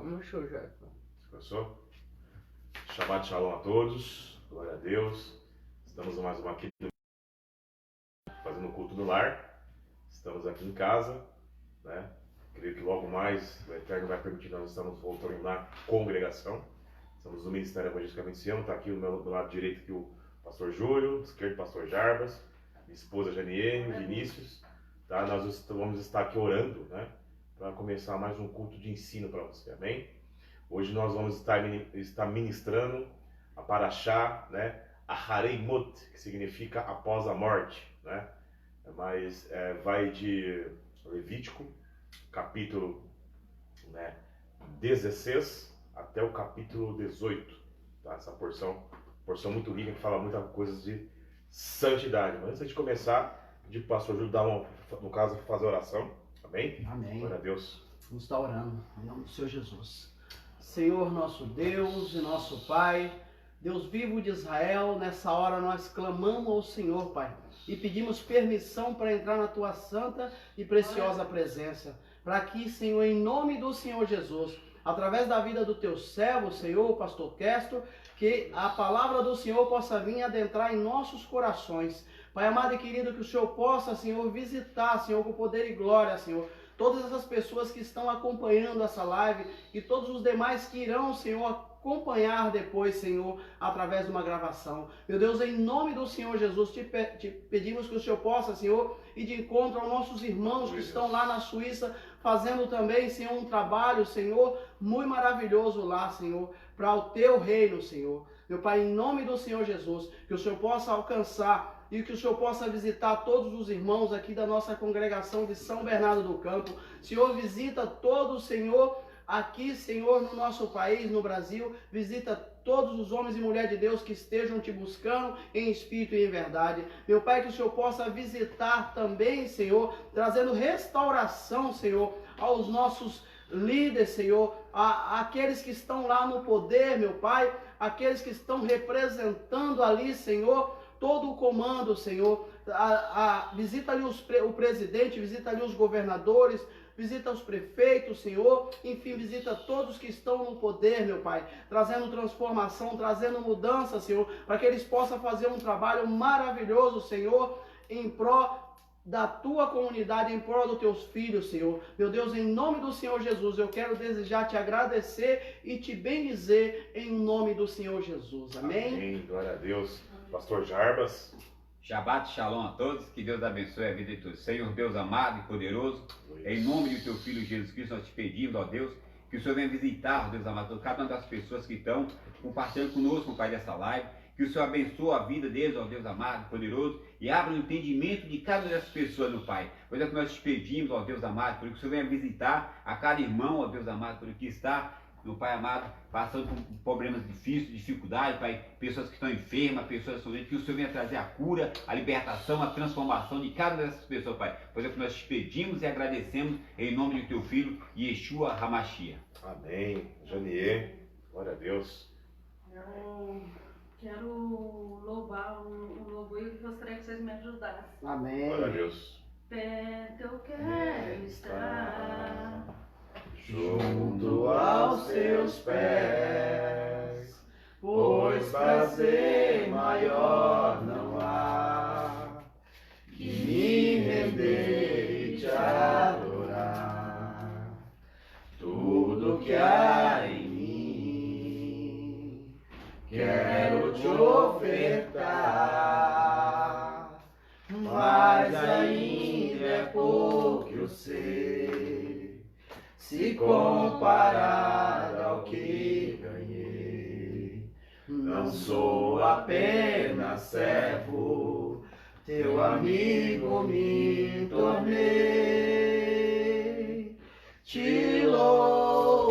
Começou já. Começou? Shabbat Shalom a todos, glória a Deus. Estamos mais uma aqui fazendo o culto do lar. Estamos aqui em casa, né? Creio que logo mais o Eterno vai permitir nós estamos voltando na congregação. Estamos no Ministério Evangelístico Cavenciano. Está aqui do lado direito aqui o pastor Júlio, esquerdo o pastor Jarbas, minha esposa Janiene, Vinícius. Tá? Nós vamos estar aqui orando, né? Para começar mais um culto de ensino para você, amém? Hoje nós vamos estar ministrando a Parashá, né? Aharei Mot, que significa após a morte, né? Mas vai de Levítico, capítulo, né, 16 até o capítulo 18, tá? Essa porção muito rica que fala muita coisa de santidade. Mas antes de começar, pedir para o pastor Júlio dar no caso, fazer a oração, amém? Amém. Glória a Deus. Vamos estar orando, em nome do Senhor Jesus. Senhor nosso Deus e nosso Pai, Deus vivo de Israel, nessa hora nós clamamos ao Senhor, Pai, e pedimos permissão para entrar na Tua santa e preciosa presença, para que, Senhor, em nome do Senhor Jesus, através da vida do Teu servo, Senhor, o pastor Kesto, que a palavra do Senhor possa vir adentrar em nossos corações. Pai amado e querido, que o Senhor possa, Senhor, visitar, Senhor, com poder e glória, Senhor, todas essas pessoas que estão acompanhando essa live e todos os demais que irão, Senhor, acompanhar depois, Senhor, através de uma gravação. Meu Deus, em nome do Senhor Jesus, te pedimos que o Senhor possa, Senhor, ir de encontro aos nossos irmãos que estão lá na Suíça, fazendo também, Senhor, um trabalho, Senhor, muito maravilhoso lá, Senhor, para o Teu reino, Senhor. Meu Pai, em nome do Senhor Jesus, que o Senhor possa alcançar e que o Senhor possa visitar todos os irmãos aqui da nossa congregação de São Bernardo do Campo. Senhor, visita todos, Senhor, aqui, Senhor, no nosso país, no Brasil. Visita todos os homens e mulheres de Deus que estejam te buscando em espírito e em verdade. Meu Pai, que o Senhor possa visitar também, Senhor, trazendo restauração, Senhor, aos nossos líderes, Senhor, aqueles que estão lá no poder, meu Pai, aqueles que estão representando ali, Senhor, todo o comando, Senhor. Visita ali o presidente, visita ali os governadores, visita os prefeitos, Senhor. Enfim, visita todos que estão no poder, meu Pai, trazendo transformação, trazendo mudança, Senhor, para que eles possam fazer um trabalho maravilhoso, Senhor, em pró da Tua comunidade, em prol dos Teus filhos, Senhor. Meu Deus, em nome do Senhor Jesus, eu quero desejar te agradecer e te bendizer em nome do Senhor Jesus. Amém? Amém, glória a Deus. Pastor Jarbas. Shabbat Shalom a todos, que Deus abençoe a vida de todos. Senhor Deus amado e poderoso, em nome do Teu Filho Jesus Cristo, nós te pedimos, ó Deus, que o Senhor venha visitar, ó Deus amado, cada uma das pessoas que estão compartilhando conosco, Pai, dessa live, que o Senhor abençoe a vida deles, ó Deus amado e poderoso, e abra o entendimento de cada uma dessas pessoas, meu Pai. Pois é que nós te pedimos, ó Deus amado, por que o Senhor venha visitar a cada irmão, ó Deus amado, por que está, meu Pai amado, passando por problemas difíceis, dificuldades, Pai, pessoas que estão enfermas, pessoas que estão doentes, que o Senhor venha trazer a cura, a libertação, a transformação de cada dessas pessoas, Pai. Pois é que nós te pedimos e agradecemos em nome do Teu Filho, Yeshua HaMashiach. Amém. Janier, glória a Deus. Eu quero louvar um louvor e gostaria que vocês me ajudassem. Amém. Glória a Deus. Perto eu quero estar, Junto aos Teus pés, pois prazer maior não há que me render e te adorar. Tudo que há em mim quero te ofertar, mas ainda é pouco eu sei, se comparado ao que ganhei. Não sou apenas servo, teu amigo me tornei. Te louvarei,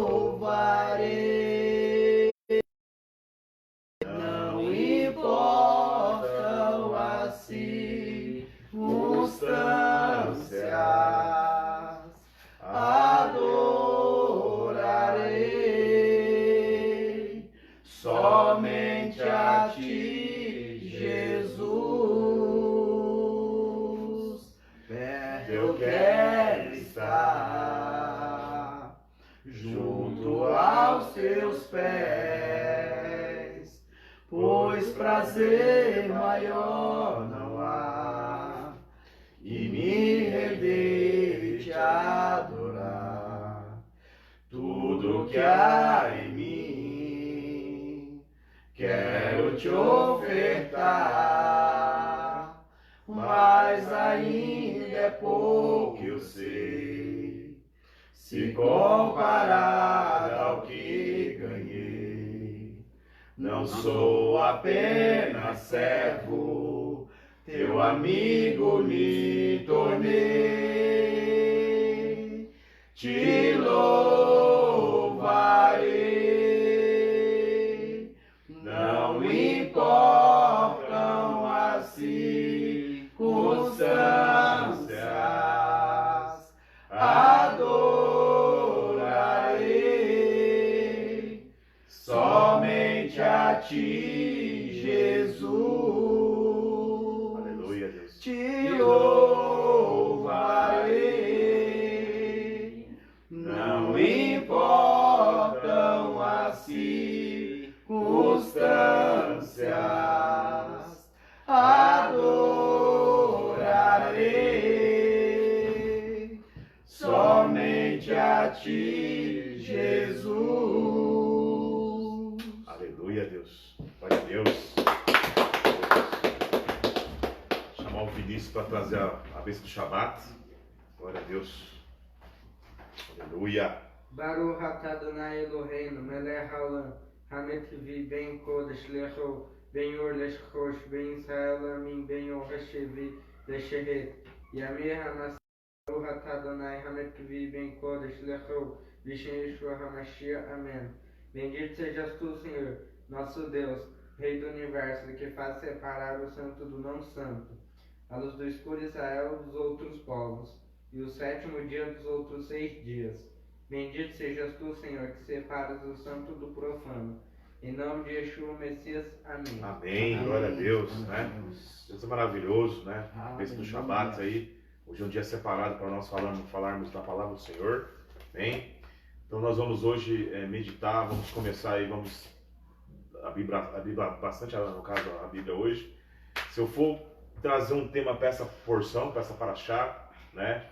não importam as circunstâncias, adorarei somente a Ti, Jesus. Perto eu quero estar, teus pés, pois prazer maior não há, e me render e te adorar. Tudo que há em mim, quero te ofertar, mas ainda é pouco eu sei, se comparado ao que ganhei. Não sou apenas servo, teu amigo me tornei. Te louvarei, não importam as circunstâncias, adorarei somente a ti, Jesus. Aleluia, Deus. Te louvarei, não importam as circunstâncias, adorarei somente a ti, Jesus. Aleluia, Deus. Glória a Deus. Chamar o Vinícius para trazer a bênção do Shabat. Glória a Deus. Aleluia. Baruch atah Adonai Eloheinu melech haolam hametiv ben kodesh lecho ben ur leshchosh ben Israel amin ben yor hashevi lesheret yamir hanas. Baruch atah Adonai hametiv ben kodesh lecho Vishen Yeshua HaMashiach. Amém. Bendito sejas tu, Senhor, nosso Deus, Rei do Universo, que faz separar o santo do não santo, a luz do escuro Israel dos outros povos, e o sétimo dia dos outros 6 dias. Bendito sejas tu, Senhor, que separas o santo do profano. Em nome de Yeshua, Messias. Amém. Amém. Glória a Deus, né? Deus é maravilhoso, né? A bênção do Shabat aí. Hoje é um dia separado para nós falarmos da palavra do Senhor. Amém? Então nós vamos hoje meditar, vamos começar aí, vamos a Bíblia bastante, no caso a Bíblia hoje. Se eu for trazer um tema para essa porção, para essa paraxá, né?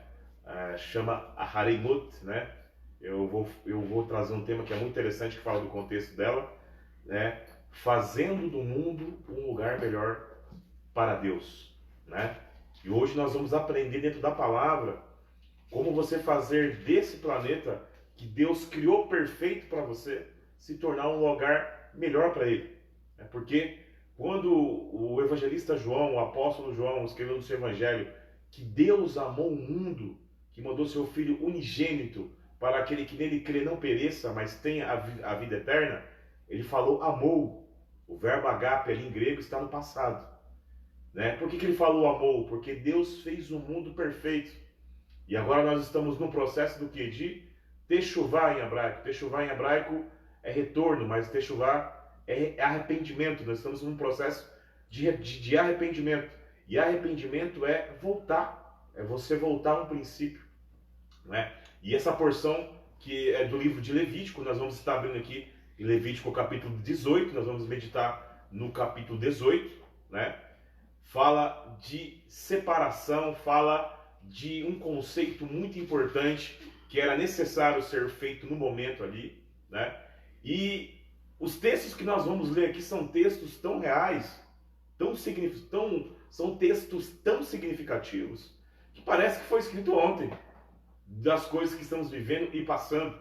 Chama a Harimut, né? Eu vou trazer um tema que é muito interessante, que fala do contexto dela, né? Fazendo do mundo um lugar melhor para Deus, né? E hoje nós vamos aprender dentro da palavra como você fazer desse planeta que Deus criou perfeito para você se tornar um lugar melhor para Ele. Porque quando o evangelista João, o apóstolo João, escreveu no seu evangelho que Deus amou o mundo, que mandou seu Filho unigênito para aquele que nele crê não pereça, mas tenha a vida eterna, ele falou amou. O verbo agape ali em grego está no passado. Né? Por que ele falou amou? Porque Deus fez o mundo perfeito. E agora nós estamos no processo do que? De techuvá em hebraico. Techuvá em hebraico é retorno, mas techuvá é arrependimento. Nós estamos num processo de arrependimento. E arrependimento é voltar. É você voltar a um princípio. Né? E essa porção que é do livro de Levítico, nós vamos estar abrindo aqui em Levítico capítulo 18, nós vamos meditar no capítulo 18, né? Fala de separação, fala de um conceito muito importante que era necessário ser feito no momento ali, né? E os textos que nós vamos ler aqui são textos tão reais, são textos tão significativos, que parece que foi escrito ontem, das coisas que estamos vivendo e passando.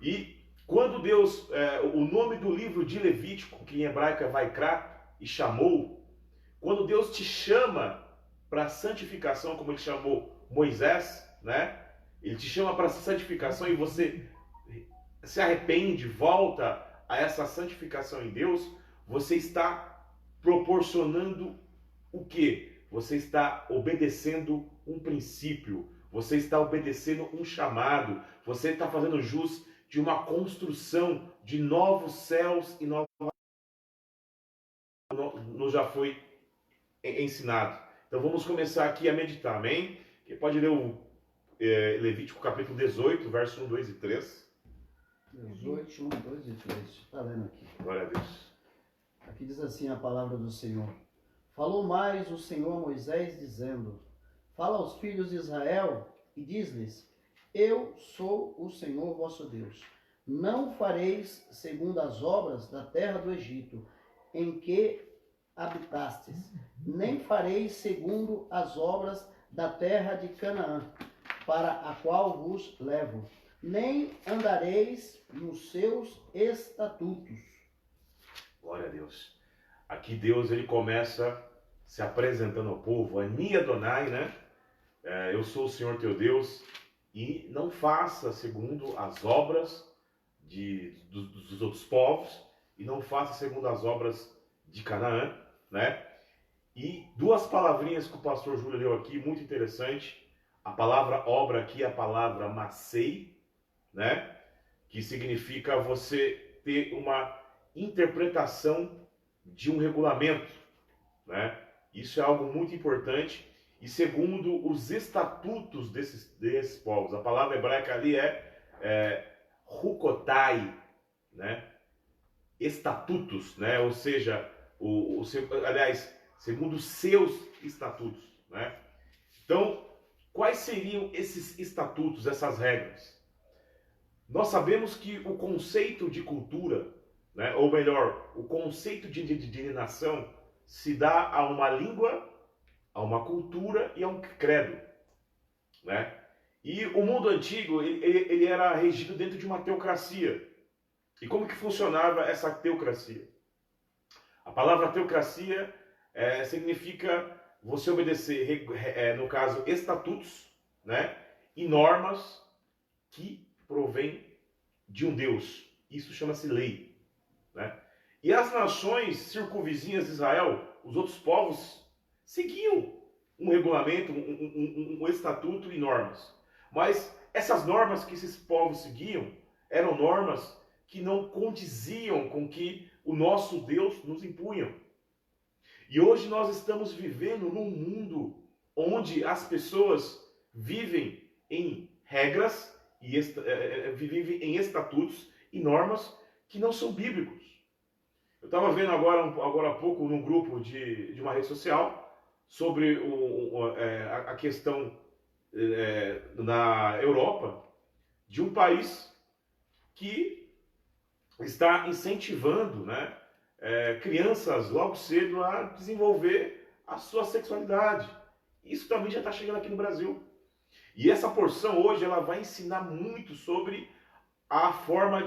E quando Deus, o nome do livro de Levítico, que em hebraico é Vaikra, e chamou, quando Deus te chama para a santificação, como ele chamou Moisés, né? Ele te chama para essa santificação e você se arrepende, volta a essa santificação em Deus, você está proporcionando o quê? Você está obedecendo um princípio, você está obedecendo um chamado, você está fazendo jus de uma construção de novos céus e novos nos já foi ensinado. Então vamos começar aqui a meditar, amém? Quem pode ler o Levítico capítulo 18, verso 1, 2 e 3. 18, 1, 2 e 3. Está lendo aqui. Glória a Deus. Aqui diz assim a palavra do Senhor. Falou mais o Senhor a Moisés, dizendo: Fala aos filhos de Israel e diz-lhes: Eu sou o Senhor vosso Deus. Não fareis segundo as obras da terra do Egito, em que habitastes, nem fareis segundo as obras da terra de Canaã, para a qual vos levo, nem andareis nos seus estatutos. Glória a Deus. Aqui Deus ele começa se apresentando ao povo, Ani Adonai, né? Eu sou o Senhor teu Deus, e não faça segundo as obras dos outros povos, e não faça segundo as obras de Canaã, né? E duas palavrinhas que o pastor Júlio leu aqui, muito interessante. A palavra obra aqui é a palavra masei, né? Que significa você ter uma interpretação de um regulamento, né? Isso é algo muito importante. E segundo os estatutos desses povos, a palavra hebraica ali é hukotai, né? Estatutos, né? Ou seja, segundo os seus estatutos, né? Então, quais seriam esses estatutos, essas regras? Nós sabemos que o conceito de cultura, né, ou melhor, o conceito de nação se dá a uma língua, a uma cultura e a um credo, né? E o mundo antigo ele era regido dentro de uma teocracia. E como que funcionava essa teocracia? A palavra teocracia significa você obedecer, no caso, estatutos, né, e normas que provém de um Deus. Isso chama-se lei, né? E as nações circunvizinhas de Israel, os outros povos, seguiam um regulamento, um estatuto e normas. Mas essas normas que esses povos seguiam eram normas que não condiziam com que o nosso Deus nos impunha. E hoje nós estamos vivendo num mundo onde as pessoas vivem em regras e vivem em estatutos e normas que não são bíblicos. Eu estava vendo agora há pouco num grupo de uma rede social sobre a questão na Europa de um país que está incentivando, né, crianças logo cedo a desenvolver a sua sexualidade. Isso também já está chegando aqui no Brasil. E essa porção hoje ela vai ensinar muito sobre a forma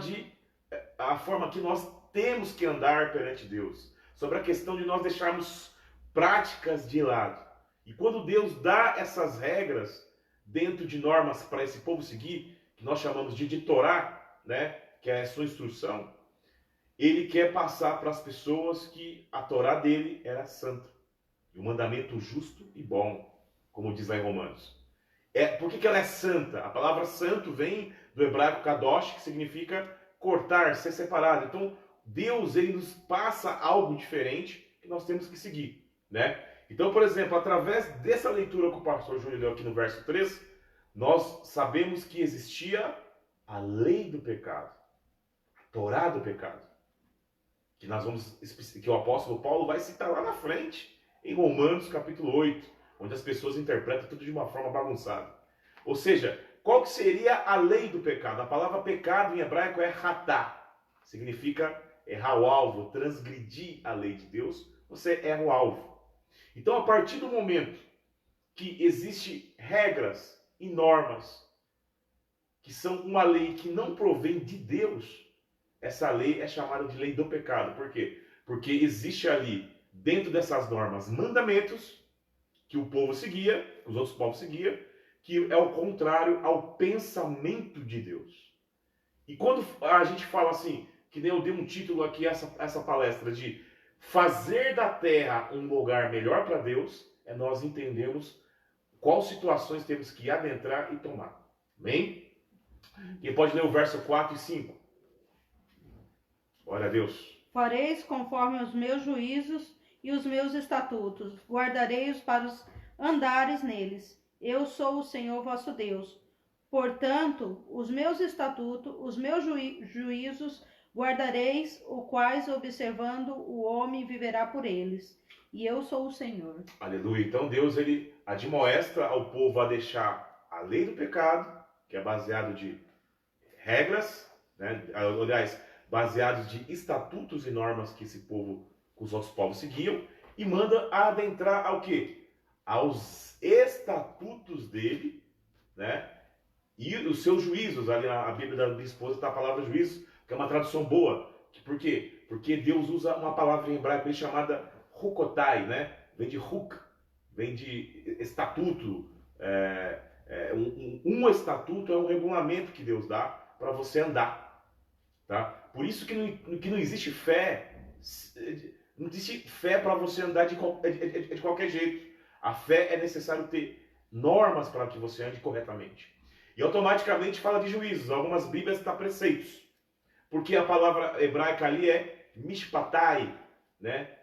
que nós temos que andar perante Deus, sobre a questão de nós deixarmos práticas de lado. E quando Deus dá essas regras dentro de normas para esse povo seguir, que nós chamamos de Torá, né, que é a sua instrução, ele quer passar para as pessoas que a Torá dele era santa, e o mandamento justo e bom, como diz lá em Romanos. Por que ela é santa? A palavra santo vem do hebraico kadosh, que significa cortar, ser separado. Então, Deus ele nos passa algo diferente que nós temos que seguir, né? Então, por exemplo, através dessa leitura que o pastor Júlio leu aqui no verso 3, nós sabemos que existia a lei do pecado, a Torá do pecado, que o apóstolo Paulo vai citar lá na frente, em Romanos capítulo 8, onde as pessoas interpretam tudo de uma forma bagunçada. Ou seja, qual que seria a lei do pecado? A palavra pecado em hebraico é hatá, significa errar o alvo, transgredir a lei de Deus, você erra o alvo. Então, a partir do momento que existem regras e normas que são uma lei que não provém de Deus, essa lei é chamada de lei do pecado. Por quê? Porque existe ali, dentro dessas normas, mandamentos que o povo seguia, os outros povos seguiam, que é o contrário ao pensamento de Deus. E quando a gente fala assim, que nem eu dei um título aqui essa palestra de fazer da terra um lugar melhor para Deus, nós entendemos quais situações temos que adentrar e tomar. Amém? Quem pode ler o verso 4 e 5? Glória a Deus. Fareis conforme os meus juízos e os meus estatutos, guardarei-os para os andares neles. Eu sou o Senhor vosso Deus. Portanto, os meus estatutos, os meus juízos guardareis, o quais observando o homem viverá por eles. E eu sou o Senhor. Aleluia. Então Deus, ele admoesta ao povo a deixar a lei do pecado, que é baseado de regras, né? Aliás, baseado de estatutos e normas que esse povo, que os outros povos seguiam, e manda adentrar ao quê? Aos estatutos dele, né? E os seus juízos. Ali na Bíblia da minha esposa está a palavra juízo, que é uma tradução boa. Por quê? Porque Deus usa uma palavra em hebraico chamada hukotai, né? Vem de huk, vem de estatuto. Um estatuto é um regulamento que Deus dá para você andar, tá? Por isso que não existe fé. Não existe fé para você andar de qualquer jeito. A fé é necessário ter normas para que você ande corretamente. E automaticamente fala de juízos. Algumas bíblias está preceitos. Porque a palavra hebraica ali é mishpatai, né?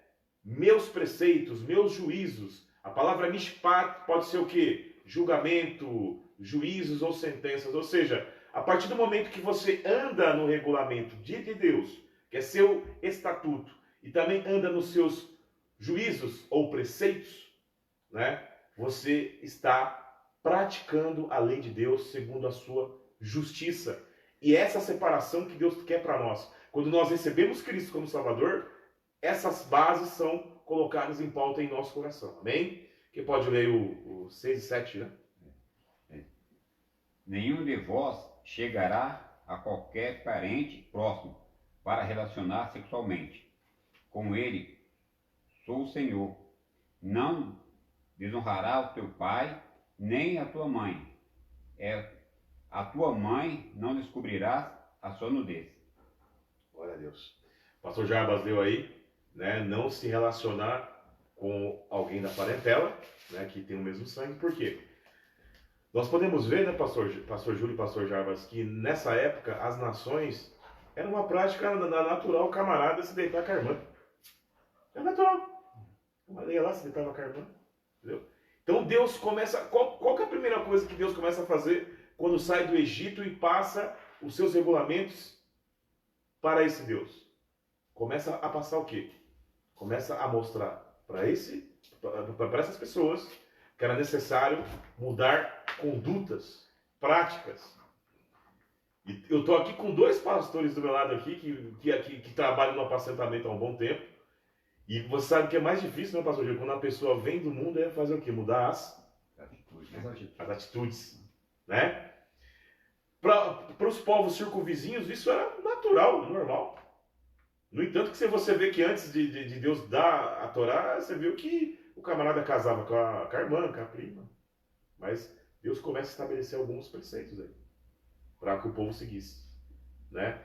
Meus preceitos, meus juízos. A palavra mishpat pode ser o quê? Julgamento, juízos ou sentenças. Ou seja, a partir do momento que você anda no regulamento de Deus, que é seu estatuto, e também anda nos seus juízos ou preceitos, né? Você está praticando a lei de Deus segundo a sua justiça. E essa separação que Deus quer para nós. Quando nós recebemos Cristo como Salvador, essas bases são colocadas em pauta em nosso coração. Amém? Quem pode ler o 6 e 7, né? Nenhum de vós chegará a qualquer parente próximo para relacionar sexualmente. Com ele, sou o Senhor. Não desonrará o teu pai, nem a tua mãe. A tua mãe não descobrirás a sua nudez. Glória a Deus. O pastor Jarbas leu aí, né? Não se relacionar com alguém da parentela, né? Que tem o mesmo sangue. Por quê? Nós podemos ver, né, pastor Júlio e pastor Jarbas, que nessa época as nações era uma prática natural, camarada se deitar com a irmã. É natural. Uma lei lá se deitava com a irmã. Entendeu? Então Deus começa. Qual que é a primeira coisa que Deus começa a fazer quando sai do Egito e passa os seus regulamentos para esse Deus? Começa a passar o quê? Começa a mostrar para essas pessoas que era necessário mudar condutas, práticas. E eu estou aqui com dois pastores do meu lado aqui que trabalham no apacentamento há um bom tempo. E você sabe que é mais difícil, né, pastor Gil? Quando a pessoa vem do mundo é fazer o quê? Mudar as atitudes, né? Para os povos circunvizinhos isso era natural, normal. No entanto, que se você vê que antes de Deus dar a Torá, você viu que o camarada casava com a irmã, com a prima. Mas Deus começa a estabelecer alguns preceitos aí, para que o povo seguisse, né?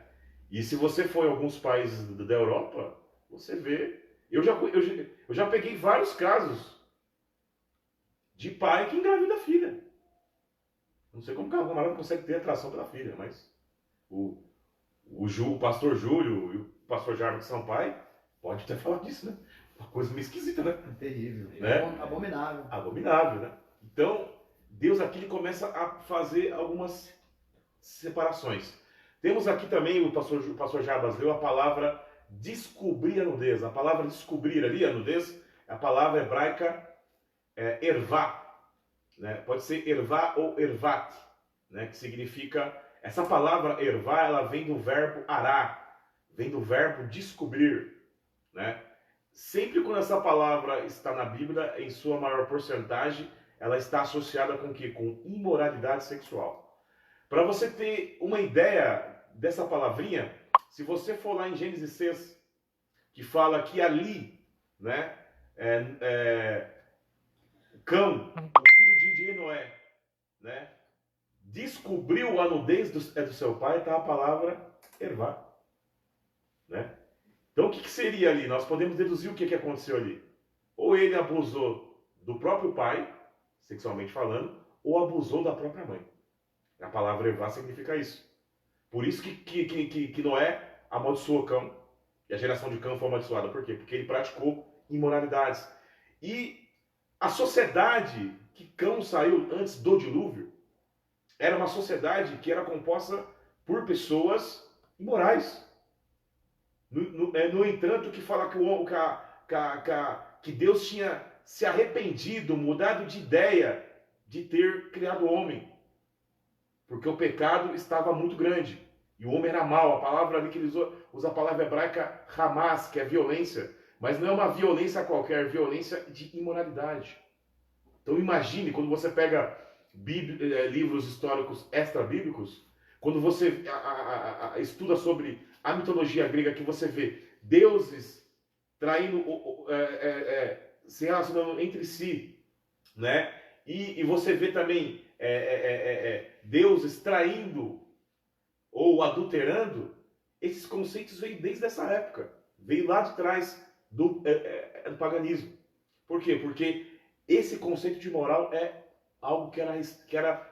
E se você for em alguns países da Europa, você vê... Eu já peguei vários casos de pai que engravida a filha. Não sei como o camarada consegue ter atração pela filha, mas o pastor Júlio e o pastor Jarbas de São Pai pode até falar disso, né? Uma coisa meio esquisita, né? Terrível. Né? Abominável. Abominável, né? Então, Deus aqui ele começa a fazer algumas separações. Temos aqui também, o pastor Jarbas leu a palavra descobrir a nudez. A palavra descobrir ali, a nudez, é a palavra hebraica ervá. Né? Pode ser ervá ou ervat, né? Que significa... Essa palavra ervá, ela vem do verbo ará, vem do verbo descobrir, né? Sempre quando essa palavra está na Bíblia, em sua maior porcentagem, ela está associada com o quê? Com imoralidade sexual. Para você ter uma ideia dessa palavrinha, se você for lá em Gênesis 6, que fala que ali, né, Cão, o filho de Noé, né, descobriu a nudez do seu pai, está a palavra ervá, né? Então o que seria ali? Nós podemos deduzir o que aconteceu ali. Ou ele abusou do próprio pai, sexualmente falando, ou abusou da própria mãe. A palavra ervá significa isso. Por isso que Noé amaldiçoou Cão. E a geração de Cão foi amaldiçoada. Por quê? Porque ele praticou imoralidades. E a sociedade que Cão saiu antes do dilúvio era uma sociedade que era composta por pessoas imorais. No entanto, que fala que Deus tinha se arrependido, mudado de ideia de ter criado o homem. Porque o pecado estava muito grande. E o homem era mau. A palavra ali que ele usa a palavra hebraica Hamas, que é violência. Mas não é uma violência qualquer, é violência de imoralidade. Então imagine, quando você pega livros históricos extra-bíblicos, quando você estuda sobre a mitologia grega, que você vê deuses traindo, se relacionando entre si, né? E você vê também deuses traindo ou adulterando. Esses conceitos vêm desde essa época, veio lá de trás do paganismo. Por quê? Porque esse conceito de moral é algo que era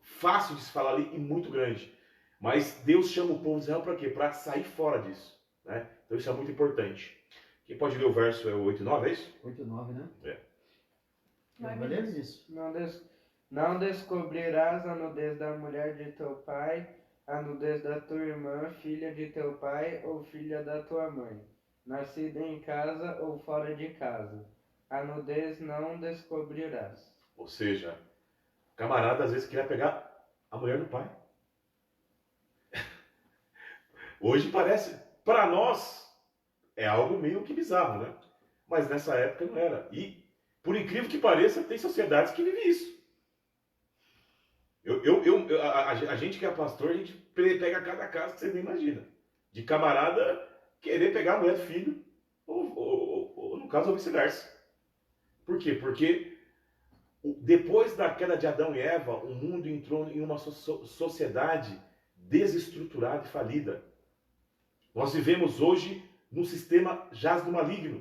fácil de se falar ali e muito grande. Mas Deus chama o povo de Israel para quê? Para sair fora disso, né? Então isso é muito importante. Quem pode ler o verso 8 e 9, é isso? 8 e 9, né? É. Vai ler isso. Não descobrirás a nudez da mulher de teu pai, a nudez da tua irmã, filha de teu pai ou filha da tua mãe, nascida em casa ou fora de casa. A nudez não descobrirás. Ou seja, o camarada às vezes queria pegar a mulher do pai. Hoje parece, para nós, é algo meio que bizarro, né? Mas nessa época não era. E, por incrível que pareça, tem sociedades que vivem isso. A gente que é pastor, a gente pega cada caso que você nem imagina. De camarada querer pegar a mulher do filho, ou no caso, ou vice-versa. Por quê? Porque depois da queda de Adão e Eva, o mundo entrou em uma sociedade desestruturada e falida. Nós vivemos hoje num sistema jaz do maligno.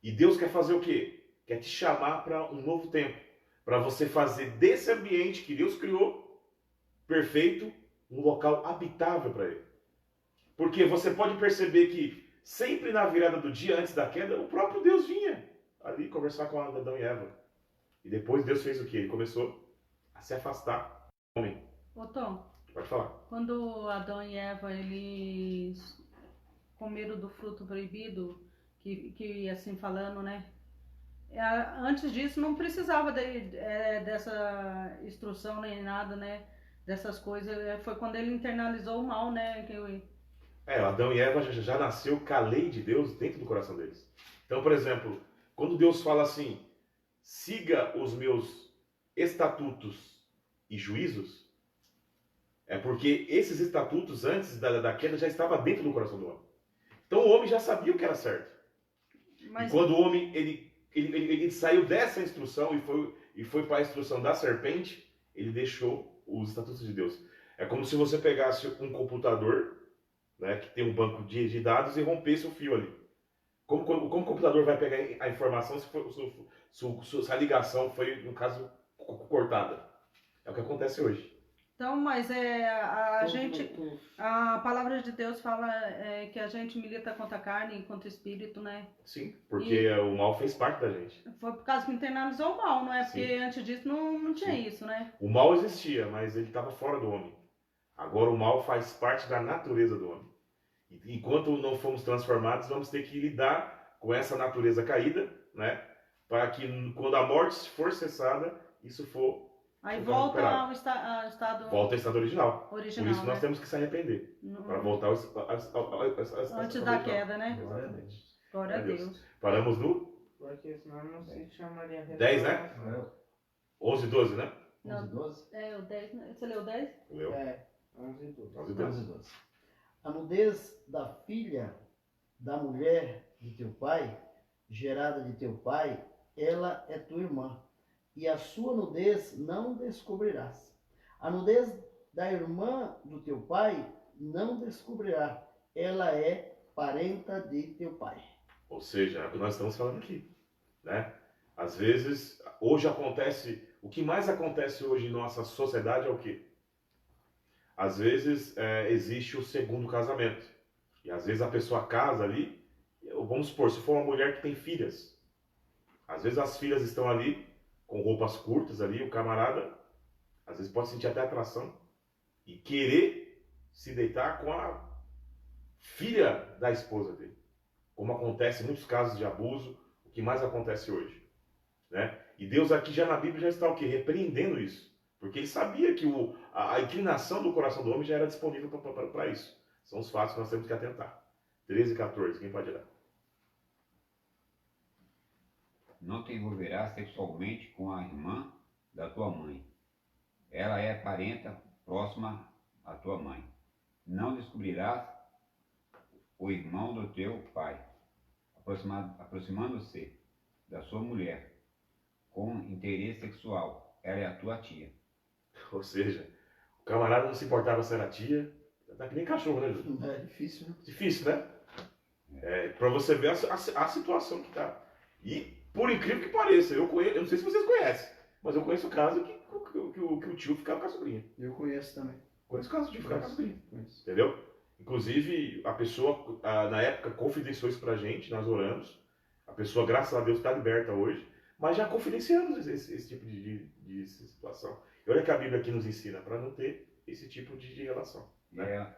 E Deus quer fazer o quê? Quer te chamar para um novo tempo. Para você fazer desse ambiente que Deus criou, perfeito, um local habitável para Ele. Porque você pode perceber que sempre na virada do dia, antes da queda, o próprio Deus vinha ali conversar com Adão e Eva. E depois Deus fez o quê? Ele começou a se afastar do homem. Ô Tom, Pode falar. quando Adão e Eva eles comeram do fruto proibido, que assim falando, né? Antes disso não precisava dessa instrução nem nada, né? Dessas coisas. Foi quando ele internalizou o mal, né? Adão e Eva já nasceu com a lei de Deus dentro do coração deles. Então, por exemplo, quando Deus fala assim, siga os meus estatutos e juízos, é porque esses estatutos antes da queda já estavam dentro do coração do homem. Então o homem já sabia o que era certo. Mas... E quando o homem ele saiu dessa instrução e foi para a instrução da serpente, ele deixou os estatutos de Deus. É como se você pegasse um computador, né, que tem um banco de dados e rompesse o fio ali. Como o computador vai pegar a informação se a ligação foi, no caso, cortada? É o que acontece hoje. Então, mas a palavra de Deus fala que a gente milita contra a carne e contra o espírito, né? Sim, porque o mal fez parte da gente. Foi por causa que internalizou o mal, não é? Sim. Porque antes disso não tinha Sim. isso, né? O mal existia, mas ele estava fora do homem. Agora o mal faz parte da natureza do homem. E enquanto não fomos transformados, vamos ter que lidar com essa natureza caída, né? Para que quando a morte for cessada, isso for... Aí volta ao estado... Volta ao estado original. Por isso né? nós temos que se arrepender. Para voltar ao antes da queda, né? Exatamente. Glória a Deus. Paramos no... Porque senão não se chamaria... 10, né? 11 e 12, né? 11 e 12? O 10, né? Você leu o 10? Leu. 11 e 12. 11 e 12. 11 e 12. A nudez da filha da mulher de teu pai, gerada de teu pai, ela é tua irmã. E a sua nudez não descobrirás. A nudez da irmã do teu pai não descobrirá. Ela é parenta de teu pai. Ou seja, é o que nós estamos falando aqui, né? Às vezes, hoje acontece... O que mais acontece hoje em nossa sociedade é o quê? Às vezes, existe o segundo casamento. E às vezes a pessoa casa ali... Vamos supor, se for uma mulher que tem filhas. Às vezes as filhas estão ali... com roupas curtas ali, o camarada às vezes pode sentir até atração e querer se deitar com a filha da esposa dele. Como acontece em muitos casos de abuso, o que mais acontece hoje, né? E Deus aqui já na Bíblia já está o quê? Repreendendo isso. Porque ele sabia que a inclinação do coração do homem já era disponível para isso. São os fatos que nós temos que atentar. 13 e 14, quem pode ler? Não te envolverás sexualmente com a irmã da tua mãe. Ela é parenta próxima à tua mãe. Não descobrirás o irmão do teu pai, aproximando-se da sua mulher com interesse sexual. Ela é a tua tia. Ou seja, o camarada não se importava se era tia. Tá que nem cachorro, né, Júlio? É difícil, né? Difícil, né? Para você ver a situação que tá. E, por incrível que pareça, eu não sei se vocês conhecem, mas eu conheço o caso que o tio ficava com a sobrinha. Eu conheço também. Conheço o caso do tio ficar com a sobrinha. Conheço. Entendeu? Inclusive, a pessoa, na época, confidenciou isso pra gente, nós oramos. A pessoa, graças a Deus, está liberta hoje, mas já confidenciamos esse tipo de situação. E olha que a Bíblia aqui nos ensina para não ter esse tipo de relação. Né?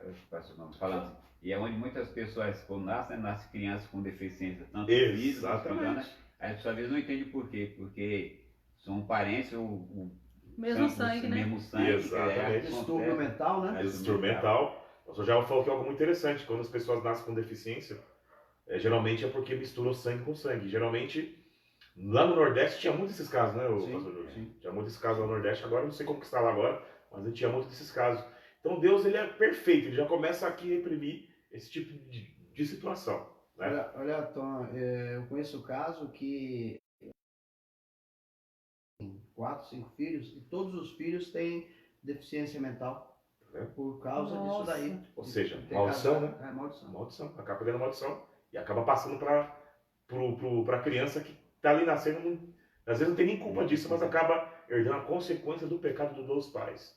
Falando, e é onde muitas pessoas, quando nascem crianças com deficiência, tanto Exatamente. física, as pessoas às vezes não entendem por quê, porque são parentes ou Mesmo sangue, né? mesmo sangue. Exatamente. Distúrbio mental, né? Distúrbio mental. O senhor já falou que é algo muito interessante. Quando as pessoas nascem com deficiência, geralmente é porque misturam sangue com sangue. Geralmente, lá no Nordeste tinha muitos desses casos, né, Sim, pastor Júlio? sim. Tinha muitos desses casos lá no Nordeste. Agora, não sei como que está lá agora, mas ele tinha muitos desses casos. Então, Deus, ele é perfeito. Ele já começa aqui a reprimir esse tipo de situação. Né? Olha, Tom, eu conheço o caso que 4, 5 filhos e todos os filhos têm deficiência mental por causa disso daí. Ou seja, De ter maldição, casado. né? É, maldição. Maldição. Acaba pegando maldição e acaba passando para a criança que está ali nascendo. Às vezes não tem nem culpa disso, mas acaba herdando a consequência do pecado dos pais.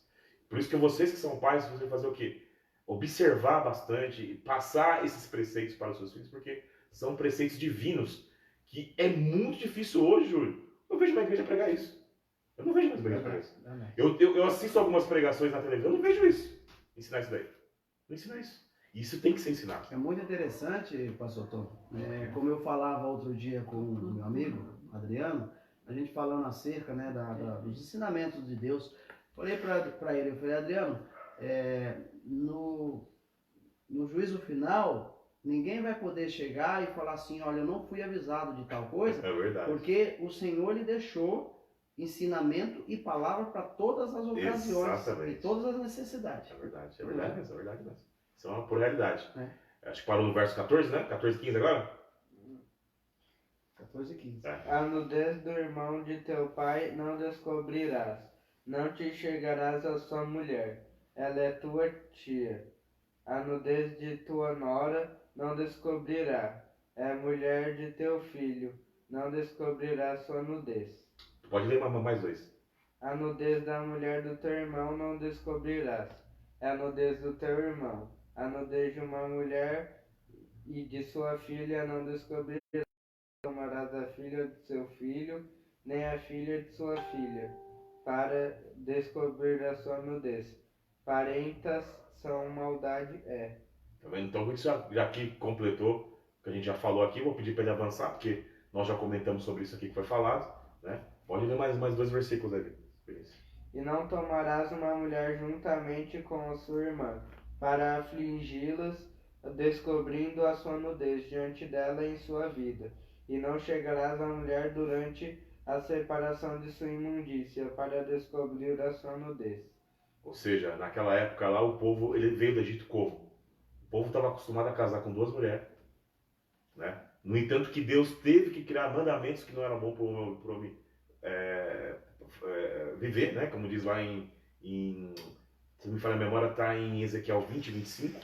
Por isso que vocês que são pais, vocês fazer o quê? Observar bastante e passar esses preceitos para os seus filhos, porque são preceitos divinos, que é muito difícil hoje, Júlio. Eu vejo uma igreja pregar isso. Eu não vejo mais igreja pregar isso. Eu assisto algumas pregações na televisão, eu não vejo isso. Ensinar isso daí. Não ensina isso. Isso tem que ser ensinado. É muito interessante, pastor Tom. Como eu falava outro dia com o meu amigo, Adriano, a gente falando acerca, né, dos ensinamentos de Deus. Falei para ele, eu falei, Adriano, no juízo final, ninguém vai poder chegar e falar assim, olha, eu não fui avisado de tal coisa, É verdade. porque o Senhor lhe deixou ensinamento e palavra para todas as ocasiões. Exatamente. E todas as necessidades. É verdade, é verdade mesmo, é verdade mesmo. Isso é uma pluralidade. É. Acho que parou no verso 14, né? 14 e 15 agora? 14 e 15. A nudez do irmão de teu pai não descobrirás. Não te chegarás à sua mulher. Ela é tua tia. A nudez de tua nora não descobrirá. É mulher de teu filho. Não descobrirá sua nudez. Pode ler mais dois. A nudez da mulher do teu irmão não descobrirás. É a nudez do teu irmão. A nudez de uma mulher e de sua filha não descobrirás. Não tomarás a filha de seu filho, nem a filha de sua filha, para descobrir a sua nudez. Parentas são maldade é. Tá vendo? Então, isso já aqui completou o que a gente já falou aqui. Vou pedir para ele avançar, porque nós já comentamos sobre isso aqui que foi falado, né? Pode ler mais dois versículos aí. E não tomarás uma mulher juntamente com a sua irmã, para afligi-las, descobrindo a sua nudez diante dela em sua vida. E não chegarás à mulher durante a separação de sua imundícia, para descobrir a sua nudez. Ou seja, naquela época lá, o povo, ele veio do Egito como? O povo estava acostumado a casar com 2 mulheres, né? No entanto, que Deus teve que criar mandamentos que não eram bons para o homem viver, né? Como diz lá se me falha a memória, está em Ezequiel 20, 25,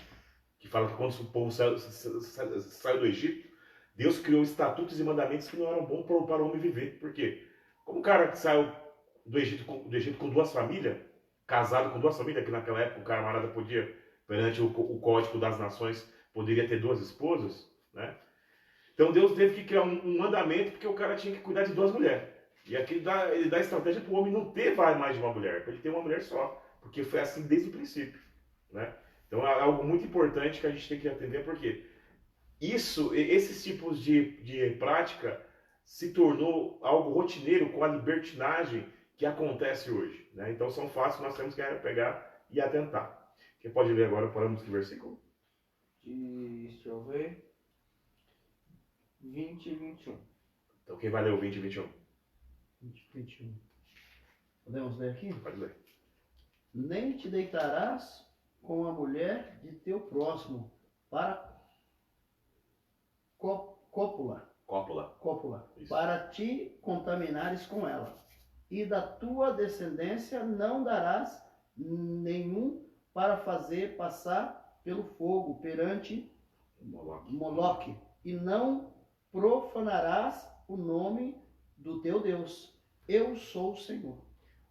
que fala que quando o povo saiu do Egito, Deus criou estatutos e mandamentos que não eram bons para o homem viver. Por quê? Como o cara que saiu do Egito com 2 famílias, casado com 2 famílias, que naquela época o camarada podia, perante o Código das Nações, poderia ter 2 esposas, né? Então Deus teve que criar um mandamento, porque o cara tinha que cuidar de 2 mulheres. E aqui ele dá estratégia para o homem não ter mais de uma mulher, para ele ter uma mulher só, porque foi assim desde o princípio, né? Então é algo muito importante que a gente tem que atender, porque esses tipos de prática se tornou algo rotineiro com a libertinagem que acontece hoje, né? Então são fatos que nós temos que pegar e atentar. Quem pode ler agora, paramos no versículo? Deixa eu ver. 20 e 21. Então quem vai ler o 20 e 21? 20, 21. Podemos ler aqui? Pode ler. Nem te deitarás com a mulher de teu próximo para cópula, Isso. para te contaminares com ela. E da tua descendência não darás nenhum para fazer passar pelo fogo perante Moloque, e não profanarás o nome do teu Deus. Eu sou o Senhor.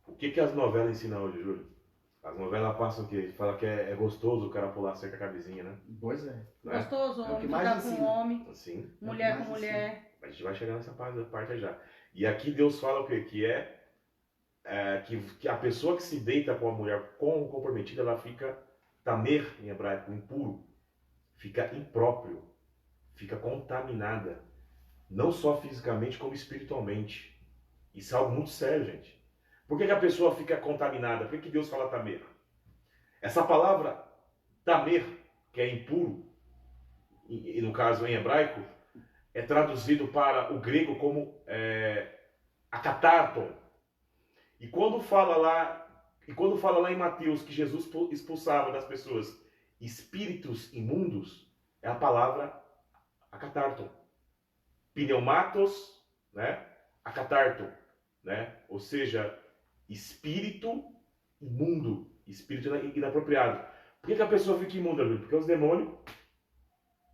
O que as novelas ensinam hoje, Júlio? As novelas passam o quê? Fala que é gostoso o cara pular cerca a cabezinha, né? Pois é. Né? Gostoso, É o que homem mais ficar com ensina. homem, Assim, mulher mais com mulher. a gente vai chegar nessa parte já. E aqui Deus fala o quê? Que a pessoa que se deita com a mulher comprometida, ela fica tamer, em hebraico, impuro. Fica impróprio. Fica contaminada. Não só fisicamente, como espiritualmente. Isso é algo muito sério, gente. Por que a pessoa fica contaminada? Por que Deus fala tamer? Essa palavra tamer, que é impuro, e no caso em hebraico, é traduzido para o grego como akatarton. E quando fala lá em Mateus que Jesus expulsava das pessoas espíritos imundos, é a palavra akatarton. Pneumatos, né? Akatarton, né? Ou seja, espírito imundo, espírito inapropriado. Por que a pessoa fica imunda, Júlio? Porque os demônios...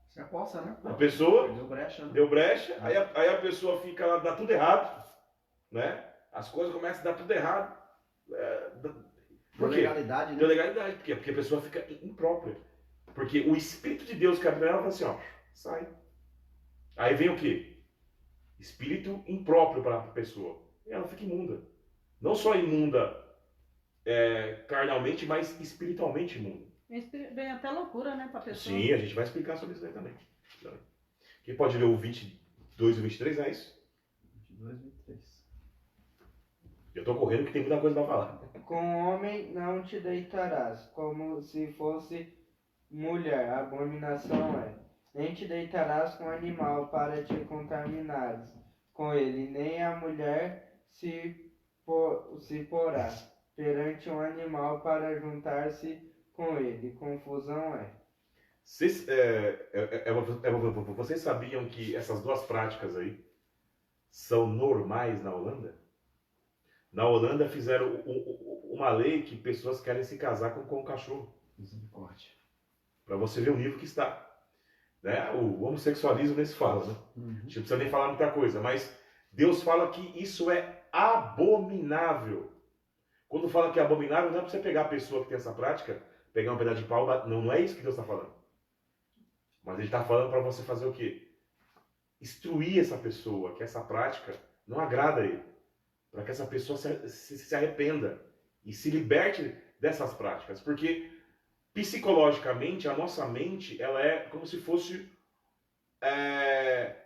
Se aposta, né? A pessoa Deu brecha, né? deu brecha, aí a pessoa fica lá, dá tudo errado, né? As coisas começam a dar tudo errado. Por quê? Legalidade, né? Deu legalidade. Por quê? Porque a pessoa fica imprópria. Porque o Espírito de Deus que habita nela fala assim, ó, sai. Aí vem o quê? Espírito impróprio para a pessoa. E ela fica imunda. Não só imunda carnalmente, mas espiritualmente imunda. Vem até loucura, né, pra pessoa. Sim, a gente vai explicar sobre isso aí também. Quem pode ler o 22 e 23, é isso? 22, 23. Eu tô correndo que tem muita coisa para falar. Com homem não te deitarás, como se fosse mulher, abominação é. Nem te deitarás com animal para te contaminares com ele, nem a mulher se porá perante um animal para juntar-se com ele. Confusão é. Vocês sabiam que essas duas práticas aí são normais na Holanda? Na Holanda fizeram uma lei que pessoas querem se casar com um cachorro. Misericórdia. Para você ver o nível que está. Né? O homossexualismo nem se fala, né? A gente não precisa nem falar muita coisa, mas Deus fala que isso é abominável. Quando fala que é abominável, não é para você pegar a pessoa que tem essa prática, pegar um pedaço de pau, não é isso que Deus está falando. Mas Ele está falando para você fazer o quê? Instruir essa pessoa, que essa prática não agrada a Ele. Para que essa pessoa se arrependa e se liberte dessas práticas. Porque psicologicamente, a nossa mente, ela é como se fosse... É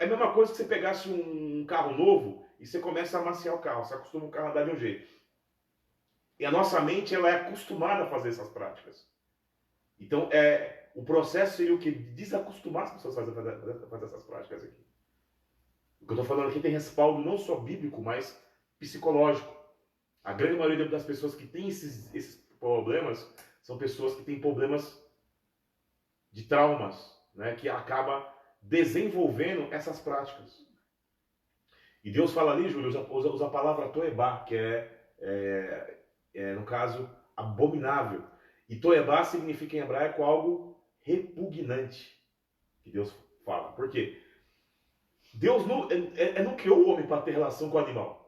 a mesma coisa que você pegasse um carro novo e você começa a amaciar o carro. Você acostuma o carro a andar de um jeito. E a nossa mente, ela é acostumada a fazer essas práticas. Então, o processo seria o que? Desacostumar as pessoas a fazer essas práticas aqui. O que eu estou falando aqui tem respaldo não só bíblico, mas psicológico. A grande maioria das pessoas que têm esses problemas são pessoas que têm problemas de traumas, né, que acaba desenvolvendo essas práticas. E Deus fala ali, Júlio, usa a palavra toebá, que no caso, abominável. E toebá significa em hebraico algo repugnante, que Deus fala. Por quê? Deus não criou o homem para ter relação com o animal.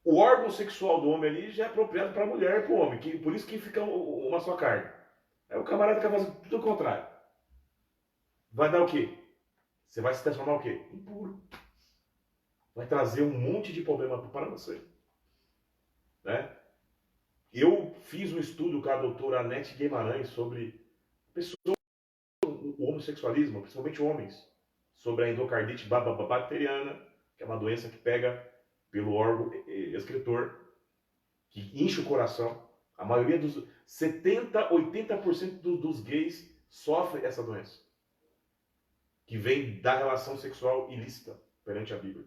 O órgão sexual do homem ali já é apropriado para a mulher e para o homem, por isso que fica uma só carne. Aí o camarada quer fazer tudo o contrário. Vai dar o quê? você vai se transformar o quê? Impuro. Vai trazer um monte de problema para você. Né? Eu fiz um estudo com a doutora Anete Guimarães sobre pessoas, o homossexualismo, principalmente homens, sobre a endocardite bacteriana, que é uma doença que pega pelo órgão excretor, que enche o coração. A maioria dos 70, 80% dos gays sofrem essa doença, que vem da relação sexual ilícita perante a Bíblia.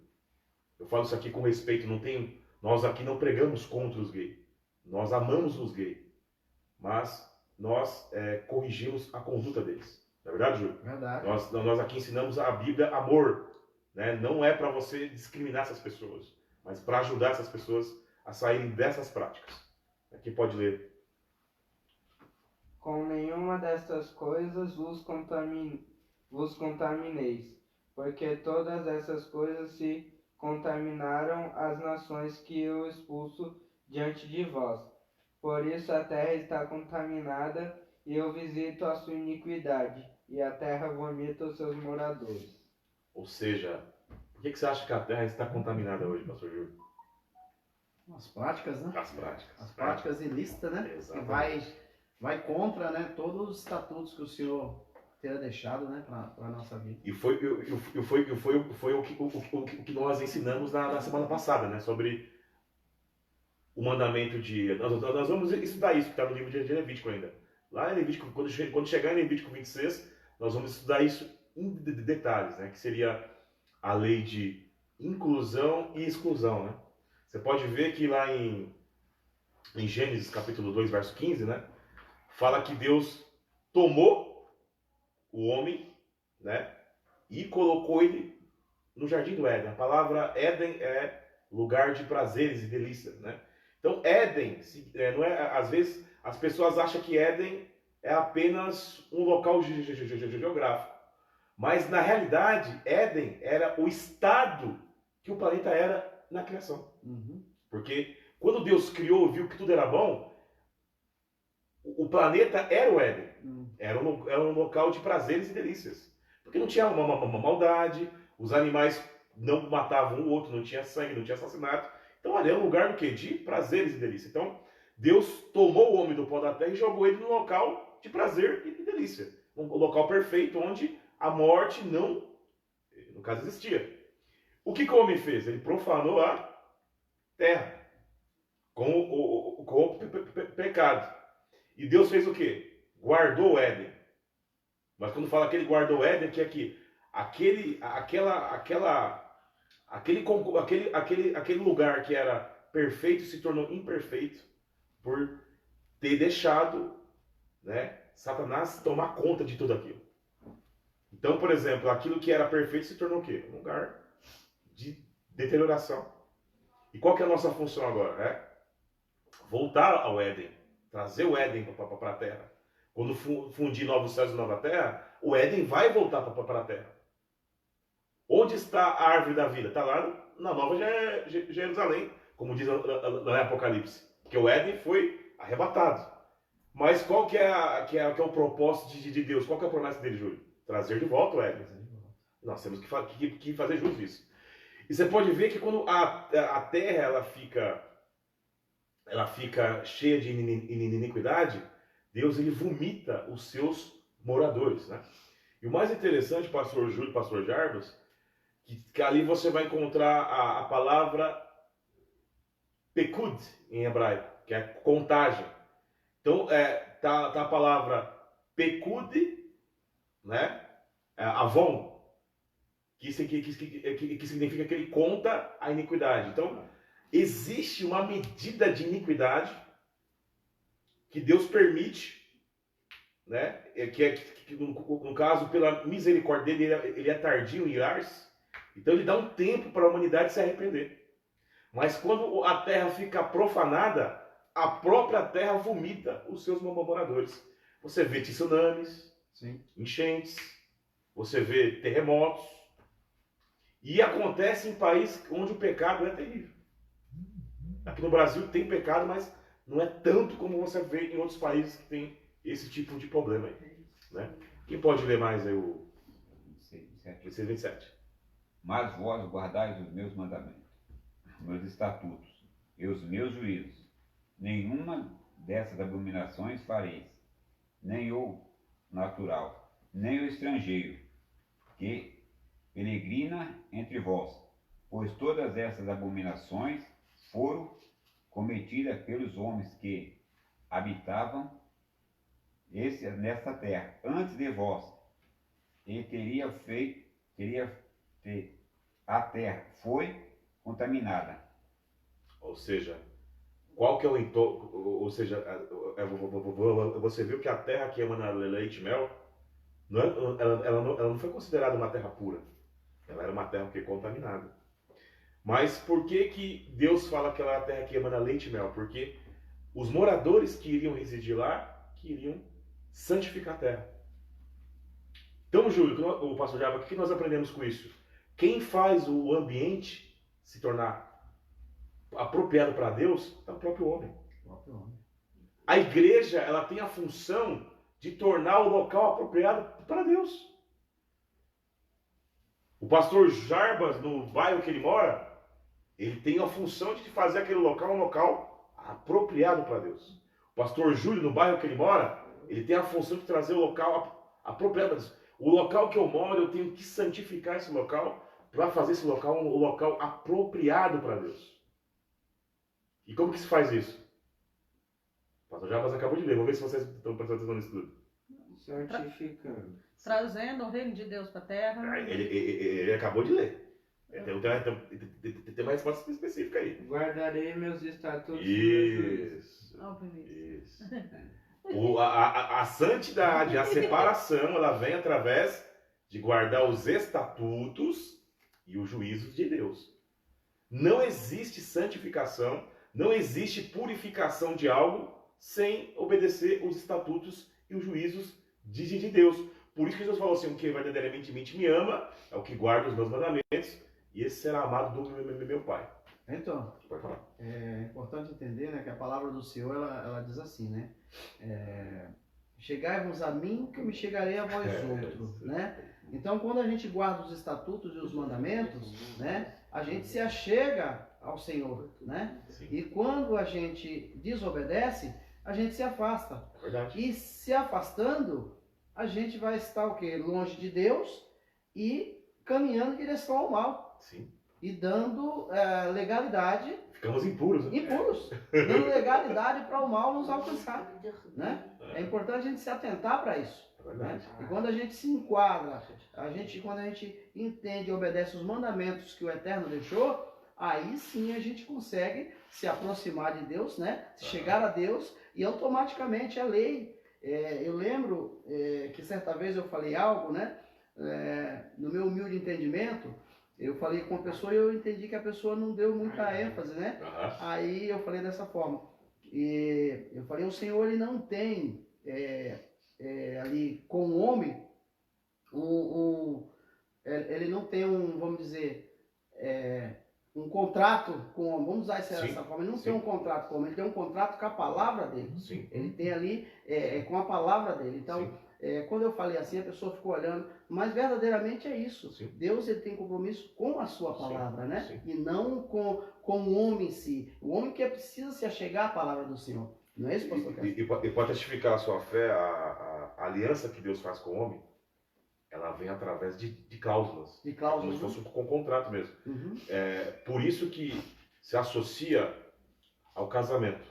Eu falo isso aqui com respeito, nós aqui não pregamos contra os gays. Nós amamos os gays, mas nós corrigimos a conduta deles. Não é verdade, Júlio? Verdade. Nós aqui ensinamos a Bíblia amor. Né? Não é para você discriminar essas pessoas, mas para ajudar essas pessoas a saírem dessas práticas. Aqui pode ler. Com nenhuma destas coisas vos contamineis, porque todas essas coisas se contaminaram as nações que eu expulso diante de vós. Por isso a terra está contaminada, e eu visito a sua iniquidade, e a terra vomita os seus moradores. Ou seja, por que você acha que a terra está contaminada hoje, pastor Júlio? As práticas, né? As práticas. As práticas ilícitas, né? Exatamente. Que vai contra, né, todos os estatutos que o Senhor tenha deixado, né, para a nossa vida. E foi o que nós ensinamos na semana passada, né? Sobre o mandamento de... Nós vamos estudar isso, que está no livro de Levítico ainda. Lá em Levítico, quando chegar em Levítico 26, nós vamos estudar isso em detalhes, né? Que seria a lei de inclusão e exclusão, né? Você pode ver que lá em Gênesis capítulo 2, verso 15, né? Fala que Deus tomou o homem, né? E colocou ele no jardim do Éden. A palavra Éden é lugar de prazeres e delícias, né? Então, Éden, não é, às vezes as pessoas acham que Éden é apenas um local geográfico. Mas, na realidade, Éden era o estado que o planeta era na criação. Uhum. Porque quando Deus criou e viu que tudo era bom, o planeta era o Éden. Era um local de prazeres e delícias. Porque não tinha uma maldade, os animais não matavam um outro, não tinha sangue, não tinha assassinato. Então ali é um lugar do quê? De prazeres e delícias. Então Deus tomou o homem do pó da terra e jogou ele num local de prazer e delícia. Um local perfeito onde a morte não, no caso, existia. O que o homem fez? Ele profanou a terra com o pecado. E Deus fez o quê? Guardou o Éden. Mas quando fala que ele guardou o Éden, que é que aquele lugar que era perfeito se tornou imperfeito por ter deixado, né, Satanás tomar conta de tudo aquilo. Então, por exemplo, aquilo que era perfeito se tornou o quê? Um lugar de deterioração. E qual que é a nossa função agora? É voltar ao Éden, trazer o Éden para a terra. Quando fundir novos céus e nova terra, o Éden vai voltar para a terra. Onde está a árvore da vida? Está lá na Nova Jerusalém, como diz no Apocalipse. Porque o Éden foi arrebatado. Mas qual que é o propósito de Deus? Qual que é a promessa dele, Júlio? Trazer de volta o Éden. Nós temos que fazer jus isso. E você pode ver que quando a terra ela fica cheia de iniquidade, Deus ele vomita os seus moradores, né? E o mais interessante, pastor Júlio, pastor Jarbas, que ali você vai encontrar a palavra pekud em hebraico, que é contagem. Então, tá a palavra pekud, né? Avon, que significa que ele conta a iniquidade. Então, existe uma medida de iniquidade que Deus permite, né? Que no caso, pela misericórdia dele, ele é tardio em irar-se. Então ele dá um tempo para a humanidade se arrepender. Mas quando a terra fica profanada, a própria terra vomita os seus moradores. Você vê tsunamis, Sim. enchentes, você vê terremotos. E acontece em países onde o pecado é terrível. Aqui no Brasil tem pecado, mas não é tanto como você vê em outros países que tem esse tipo de problema aí, né? Quem pode ler mais aí Isso 27. Versículo 27. Mas vós guardais os meus mandamentos, os meus estatutos e os meus juízos. Nenhuma dessas abominações fareis, nem o natural, nem o estrangeiro, que peregrina entre vós, pois todas essas abominações foram cometidas pelos homens que habitavam nesta terra, antes de vós, e a terra foi contaminada. Ou seja, qual que é o entorno? Ou seja, você viu que a terra que emana leite e mel, ela não foi considerada uma terra pura. Ela era uma terra que contaminada. Mas por que Deus fala que ela é a terra que emana leite e mel? Porque os moradores que iriam residir lá queriam santificar a terra. Então, Júlio, o pastor Java, o que nós aprendemos com isso? Quem faz o ambiente se tornar apropriado para Deus é o próprio homem. A igreja, ela tem a função de tornar o local apropriado para Deus. O pastor Jarbas, no bairro que ele mora, ele tem a função de fazer aquele local um local apropriado para Deus. O pastor Júlio, no bairro que ele mora, ele tem a função de trazer o local apropriado para Deus. O local que eu moro, eu tenho que santificar esse local para fazer esse local um local apropriado para Deus. E como que se faz isso? O pastor Jarbas acabou de ler, vamos ver se vocês estão prestando atenção nisso tudo. Santificando. Trazendo o reino de Deus para a terra. Ele acabou de ler. Tem uma resposta específica aí. Guardarei meus estatutos. Isso. Isso. A santidade, a separação, ela vem através de guardar os estatutos e os juízos de Deus. Não existe santificação, não existe purificação de algo sem obedecer os estatutos e os juízos de Deus. Por isso que Jesus falou assim: o que verdadeiramente me ama é o que guarda os meus mandamentos, e esse será amado do meu Pai. Então, Pode falar. é importante entender, né, que a palavra do Senhor, ela diz assim, né? Chegai-vos a mim, que eu me chegarei a vós outros, né? Então, quando a gente guarda os estatutos e os mandamentos, né, a gente se achega ao Senhor, né? Sim. E quando a gente desobedece, a gente se afasta. É verdade. E se afastando, a gente vai estar o quê? Longe de Deus e caminhando em direção ao mal. Sim. E dando legalidade, Ficamos impuros, né? impuros, dando legalidade para o mal nos alcançar, né? É importante a gente se atentar para isso. É verdade. E quando a gente se enquadra, quando a gente entende e obedece os mandamentos que o Eterno deixou, aí sim a gente consegue se aproximar de Deus, né? Se chegar a Deus, e automaticamente a lei. Eu lembro que certa vez eu falei algo, né? No meu humilde entendimento, eu falei com uma pessoa e eu entendi que a pessoa não deu muita ênfase, né? Aí eu falei dessa forma. E eu falei: o Senhor, ele não tem ali com o homem ele não tem vamos dizer, um contrato com o homem. Vamos usar isso dessa forma. Ele não tem um contrato com o homem, ele tem um contrato com a palavra dele. Sim. Ele tem ali com a palavra dele. Então, quando eu falei assim, a pessoa ficou olhando, mas verdadeiramente é isso. Sim. Deus, ele tem compromisso com a sua palavra, né? Sim. E não com o homem em si. O homem que precisa se achegar à palavra do Senhor. Não é isso, pastor Cássio? E para testificar a sua fé, a aliança que Deus faz com o homem, ela vem através de cláusulas. De cláusulas, como se fosse com contrato mesmo. Uhum. Por isso que se associa ao casamento,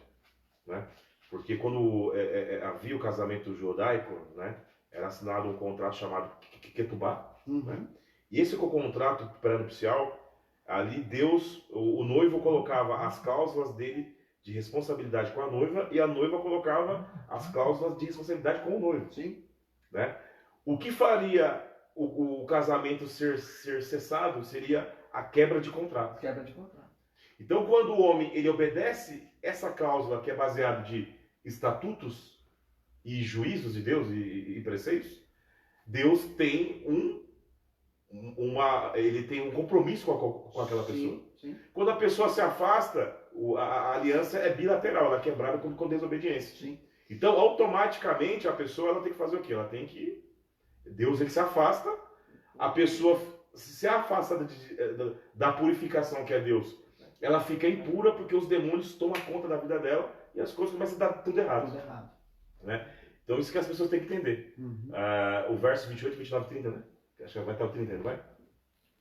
né? Porque quando havia o casamento judaico, né, era assinado um contrato chamado Ketubá, né? E esse contrato pré-nupcial, ali Deus, o noivo colocava as cláusulas dele de responsabilidade com a noiva, e a noiva colocava as cláusulas de responsabilidade com o noivo. Sim. Né? O que faria o casamento ser cessado seria a quebra de contrato. Quebra de contrato. Então, quando o homem ele obedece essa cláusula que é baseada de estatutos e juízos de Deus e preceitos, Deus tem ele tem um compromisso com aquela pessoa. Sim. Quando a pessoa se afasta, a aliança é bilateral, ela é quebrada com desobediência. Sim. Então, automaticamente, a pessoa ela tem que fazer o quê? Deus ele se afasta, a pessoa se afasta da purificação que é Deus, ela fica impura porque os demônios tomam conta da vida dela e as coisas começam a dar tudo errado. Tudo errado. Né? Então isso que as pessoas têm que entender. Uhum. O verso 28, 29 e 30, né? Acho que vai estar o 30, não vai?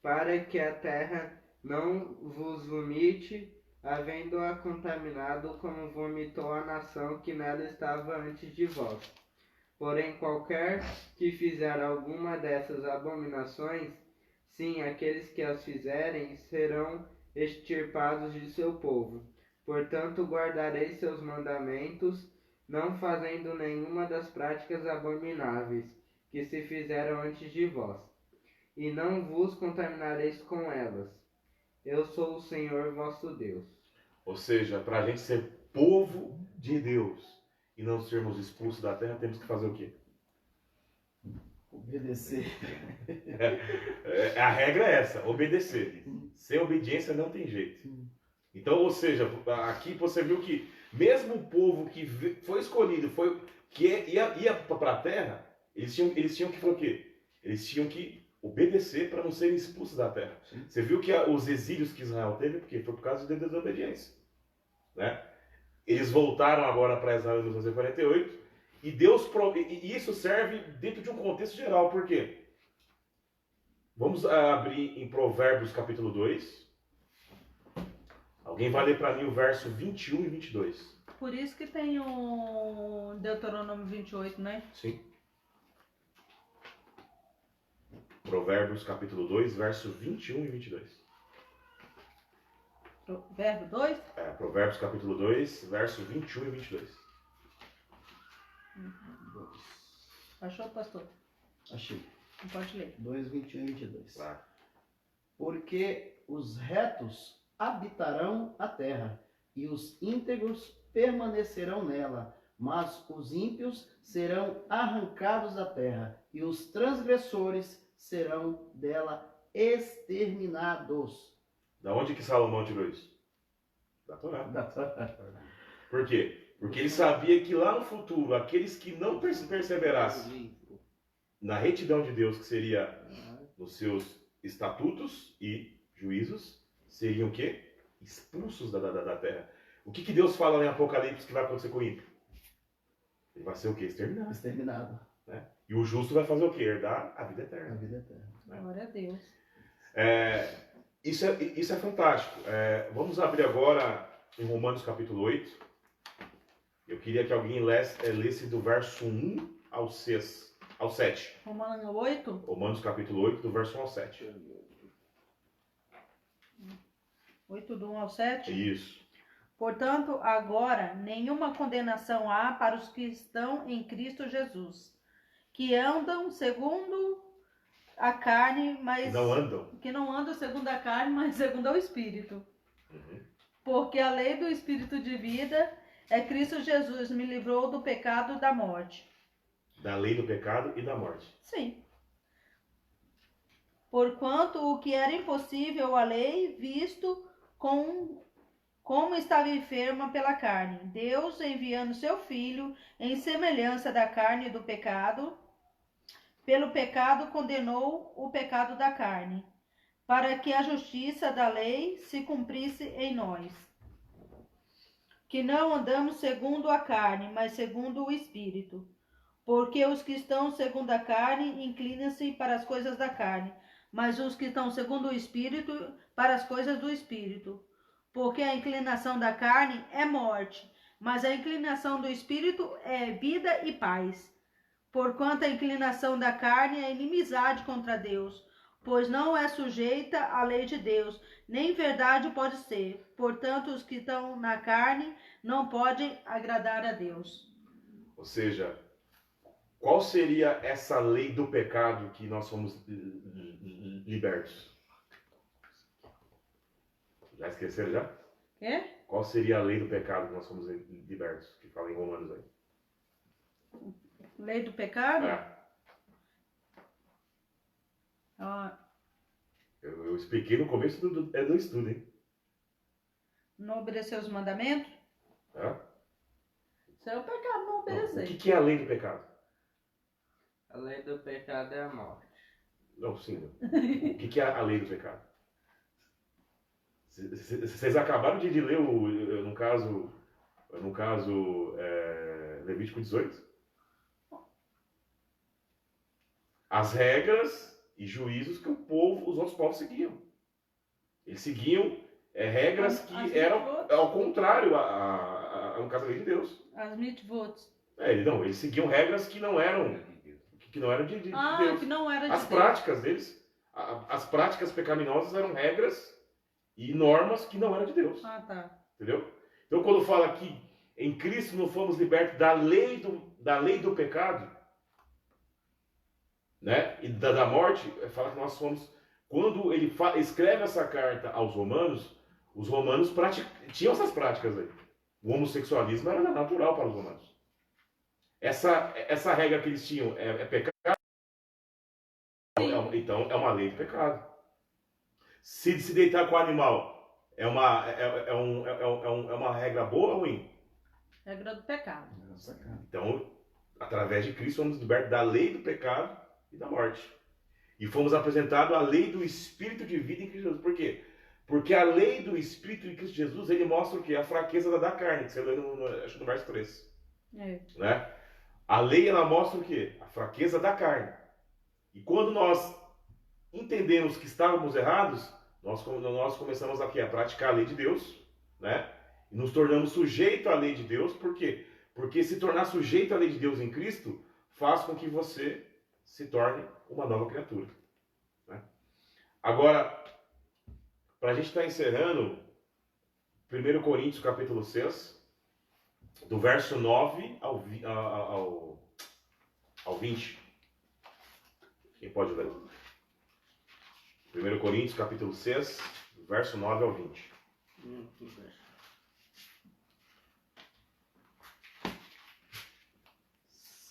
Para que a terra não vos vomite, havendo-a contaminado como vomitou a nação que nela estava antes de vós. Porém, qualquer que fizer alguma dessas abominações, sim, aqueles que as fizerem serão extirpados de seu povo. Portanto, guardareis seus mandamentos, não fazendo nenhuma das práticas abomináveis que se fizeram antes de vós, e não vos contaminareis com elas. Eu sou o Senhor vosso Deus. Ou seja, para a gente ser povo de Deus e não sermos expulsos da terra, temos que fazer o quê? Obedecer. A regra é essa, obedecer. Sem obediência não tem jeito. Então, ou seja, aqui você viu que mesmo o povo que foi escolhido, que ia para a terra, eles tinham que fazer o quê? Eles tinham que obedecer para não serem expulsos da terra. Sim. Você viu que os exílios que Israel teve, porque foi por causa de desobediência. Né? Eles voltaram agora para Israel em 1948 e e isso serve dentro de um contexto geral. Por quê? Vamos abrir em Provérbios capítulo 2. Alguém vai ler para mim o verso 21 e 22. Por isso que tem o Deuteronômio 28, né? Sim. Provérbios capítulo 2, verso 21 e 22. Verbo 2? Provérbios capítulo 2, verso 21 e 22. Achou, pastor? Achei. Não pode ler. 2, 21 e 22. Claro. Porque os retos habitarão a terra, e os íntegros permanecerão nela, mas os ímpios serão arrancados da terra, e os transgressores serão dela exterminados. Da onde que Salomão tirou isso? Da Torá. Por quê? Porque ele sabia que lá no futuro, aqueles que não perseverassem na retidão de Deus, que seria nos seus estatutos e juízos, seriam o quê? Expulsos da terra. O que Deus fala em Apocalipse que vai acontecer com o ímpio? Ele vai ser o quê? Exterminado. Exterminado. Né? E o justo vai fazer o quê? Herdar a vida A eterna. vida eterna. Glória a Deus. Isso é fantástico. Vamos abrir agora em Romanos capítulo 8. Eu queria que alguém lesse do verso 1 ao 7. Romanos 8? Romanos capítulo 8, do verso 1 ao 7. 8 do 1 ao 7? Isso. Portanto, agora nenhuma condenação há para os que estão em Cristo Jesus, que andam segundo a carne, mas Que não andam. Segundo a carne, mas segundo o Espírito. Uhum. Porque a lei do Espírito de vida é Cristo Jesus, me livrou do pecado e da morte. Da lei do pecado e da morte. Sim. Porquanto o que era impossível à lei, visto como estava enferma pela carne, Deus, enviando seu Filho em semelhança da carne e do pecado, pelo pecado condenou o pecado da carne, para que a justiça da lei se cumprisse em nós, que não andamos segundo a carne, mas segundo o Espírito. Porque os que estão segundo a carne inclinam-se para as coisas da carne, mas os que estão segundo o Espírito para as coisas do Espírito. Porque a inclinação da carne é morte, mas a inclinação do Espírito é vida e paz. Porquanto a inclinação da carne é inimizade contra Deus, pois não é sujeita à lei de Deus, nem verdade pode ser. Portanto, os que estão na carne não podem agradar a Deus. Ou seja, qual seria essa lei do pecado que nós somos libertos? Já esqueceram já? Quê? Qual seria a lei do pecado que nós somos libertos? Que fala em Romanos aí. Lei do pecado? Eu expliquei no começo do estudo, hein? Não obedecer os mandamentos? Isso é o pecado, não O obedecer. que é a lei do pecado? A lei do pecado é a morte. Não, sim. O que é a lei do pecado? Vocês acabaram de ler, no caso, Levítico 18? As regras e juízos que os outros povos seguiam. Eles seguiam regras que eram ao contrário, no caso da lei de Deus. As mitzvot. Eles seguiam regras que não eram de Deus. Que não era de As práticas deles, as práticas pecaminosas eram regras e normas que não eram de Deus. Tá. Entendeu? Então, quando fala que em Cristo não fomos libertos da lei do pecado, né? E da morte, fala que nós fomos. Quando ele escreve essa carta aos romanos, os romanos tinham essas práticas aí. O homossexualismo era natural para os romanos. Essa regra que eles tinham é pecado? Então é uma lei de pecado. Se deitar com o animal é uma regra boa ou ruim? Regra do pecado. Então, através de Cristo, fomos libertos da lei do pecado e da morte. E fomos apresentados à lei do Espírito de vida em Cristo Jesus. Por quê? Porque a lei do Espírito em Cristo Jesus, ele mostra o quê? A fraqueza da carne, que você lê acho que no verso 3. Né? A lei, ela mostra o quê? A fraqueza da carne. E quando nós entendemos que estávamos errados, nós começamos aqui a praticar a lei de Deus, né? E nos tornamos sujeitos à lei de Deus. Por quê? Porque se tornar sujeito à lei de Deus em Cristo faz com que você se torne uma nova criatura, né? Agora, para a gente estar encerrando, 1 Coríntios capítulo 6, do verso 9 ao 20. Quem pode ler? 1 Coríntios capítulo 6, do verso 9 ao 20.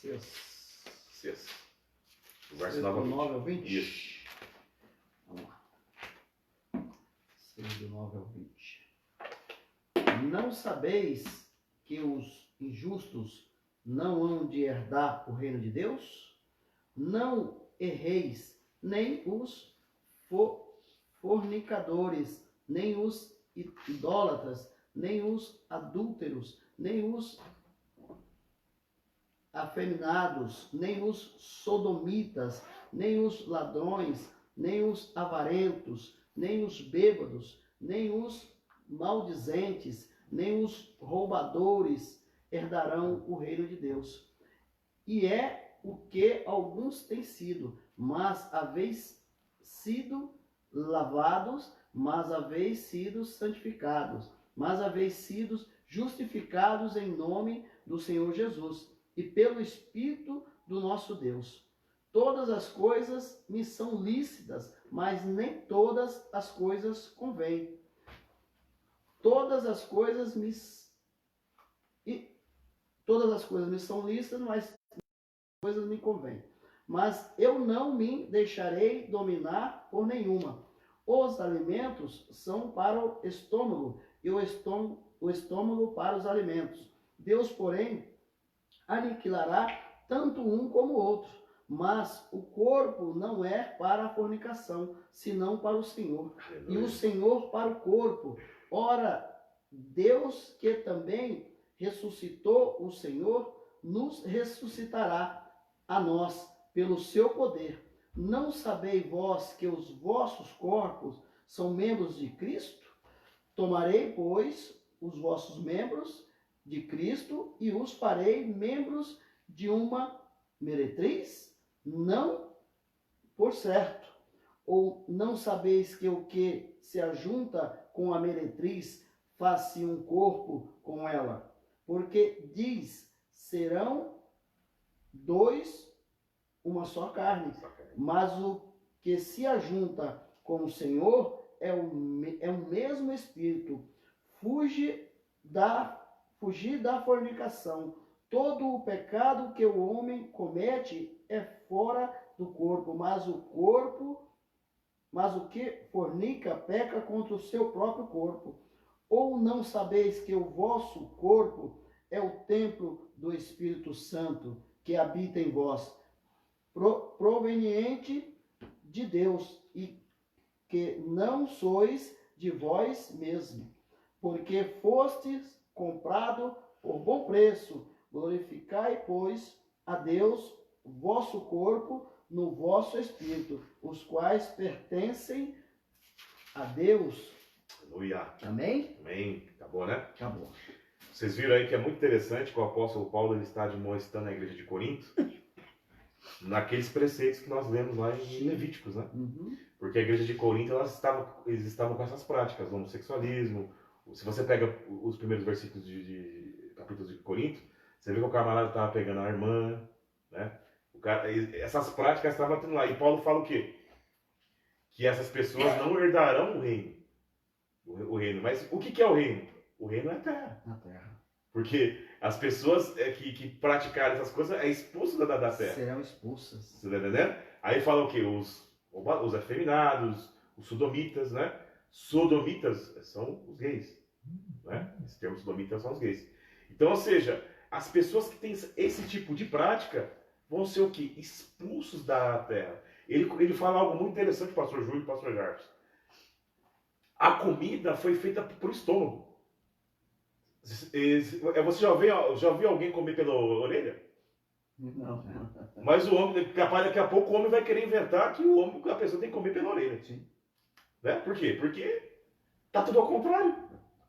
6. Do verso 9 ao 20. Isso. Vamos lá. 6 do 9 ao 20. Não sabeis que os injustos não hão de herdar o reino de Deus? Não erreis, nem os fornicadores, nem os idólatras, nem os adúlteros, nem os afeminados, nem os sodomitas, nem os ladrões, nem os avarentos, nem os bêbados, nem os maldizentes, nem os roubadores herdarão o reino de Deus. E é o que alguns têm sido, mas haveis sido lavados, mas haveis sido santificados, mas haveis sido justificados em nome do Senhor Jesus e pelo Espírito do nosso Deus. Todas as coisas me são lícitas, mas nem todas as coisas convêm. Todas as coisas me são lícitas, mas coisas me convêm. Mas eu não me deixarei dominar por nenhuma. Os alimentos são para o estômago e o estômago para os alimentos. Deus, porém, aniquilará tanto um como o outro. Mas o corpo não é para a fornicação, senão para o Senhor. E o Senhor para o corpo. Ora, Deus que também ressuscitou o Senhor, nos ressuscitará a nós pelo seu poder. Não sabeis vós que os vossos corpos são membros de Cristo? Tomarei, pois, os vossos membros de Cristo e os farei membros de uma meretriz? Não, por certo. Ou não sabeis que o que se ajunta com a meretriz faz-se um corpo com ela? Porque diz, serão dois uma só carne. Mas o que se ajunta com o Senhor é o mesmo Espírito. Fugir da fornicação. Todo o pecado que o homem comete é fora do corpo, mas o que fornica peca contra o seu próprio corpo. Ou não sabeis que o vosso corpo é o templo do Espírito Santo que habita em vós, proveniente de Deus, e que não sois de vós mesmo, porque fostes comprado por bom preço. Glorificai, pois, a Deus vosso corpo no vosso espírito, os quais pertencem a Deus. Aleluia. Amém? Amém. Acabou, né? Acabou. Vocês viram aí que é muito interessante que o apóstolo Paulo ele está admoestando a igreja de Corinto naqueles preceitos que nós lemos lá em Levíticos, né? Uhum. Porque a igreja de Corinto eles estavam com essas práticas, o homossexualismo. Se você pega os primeiros versículos de capítulos de Corinto, você vê que o camarada estava pegando a irmã, né? Essas práticas estavam tendo lá. E Paulo fala o quê? Que essas pessoas não herdarão o reino. O reino. Mas o que é o reino? O reino é a terra. Na terra. Porque as pessoas que praticarem essas coisas é expulso da terra. Serão expulsas. Você tá entendendo? Aí fala o quê? Os afeminados, os sodomitas, né? Sodomitas são os gays. Né? Esse termo sodomita são os gays. Então, ou seja, as pessoas que têm esse tipo de prática vão ser o quê? Expulsos da terra. Ele fala algo muito interessante, pastor Júlio e pastor Jarvis. A comida foi feita por estômago. Você já viu alguém comer pela orelha? Não. Mas o homem, capaz daqui a pouco o homem vai querer inventar que a pessoa tem que comer pela orelha. Sim. Né? Por quê? Porque tá tudo ao contrário.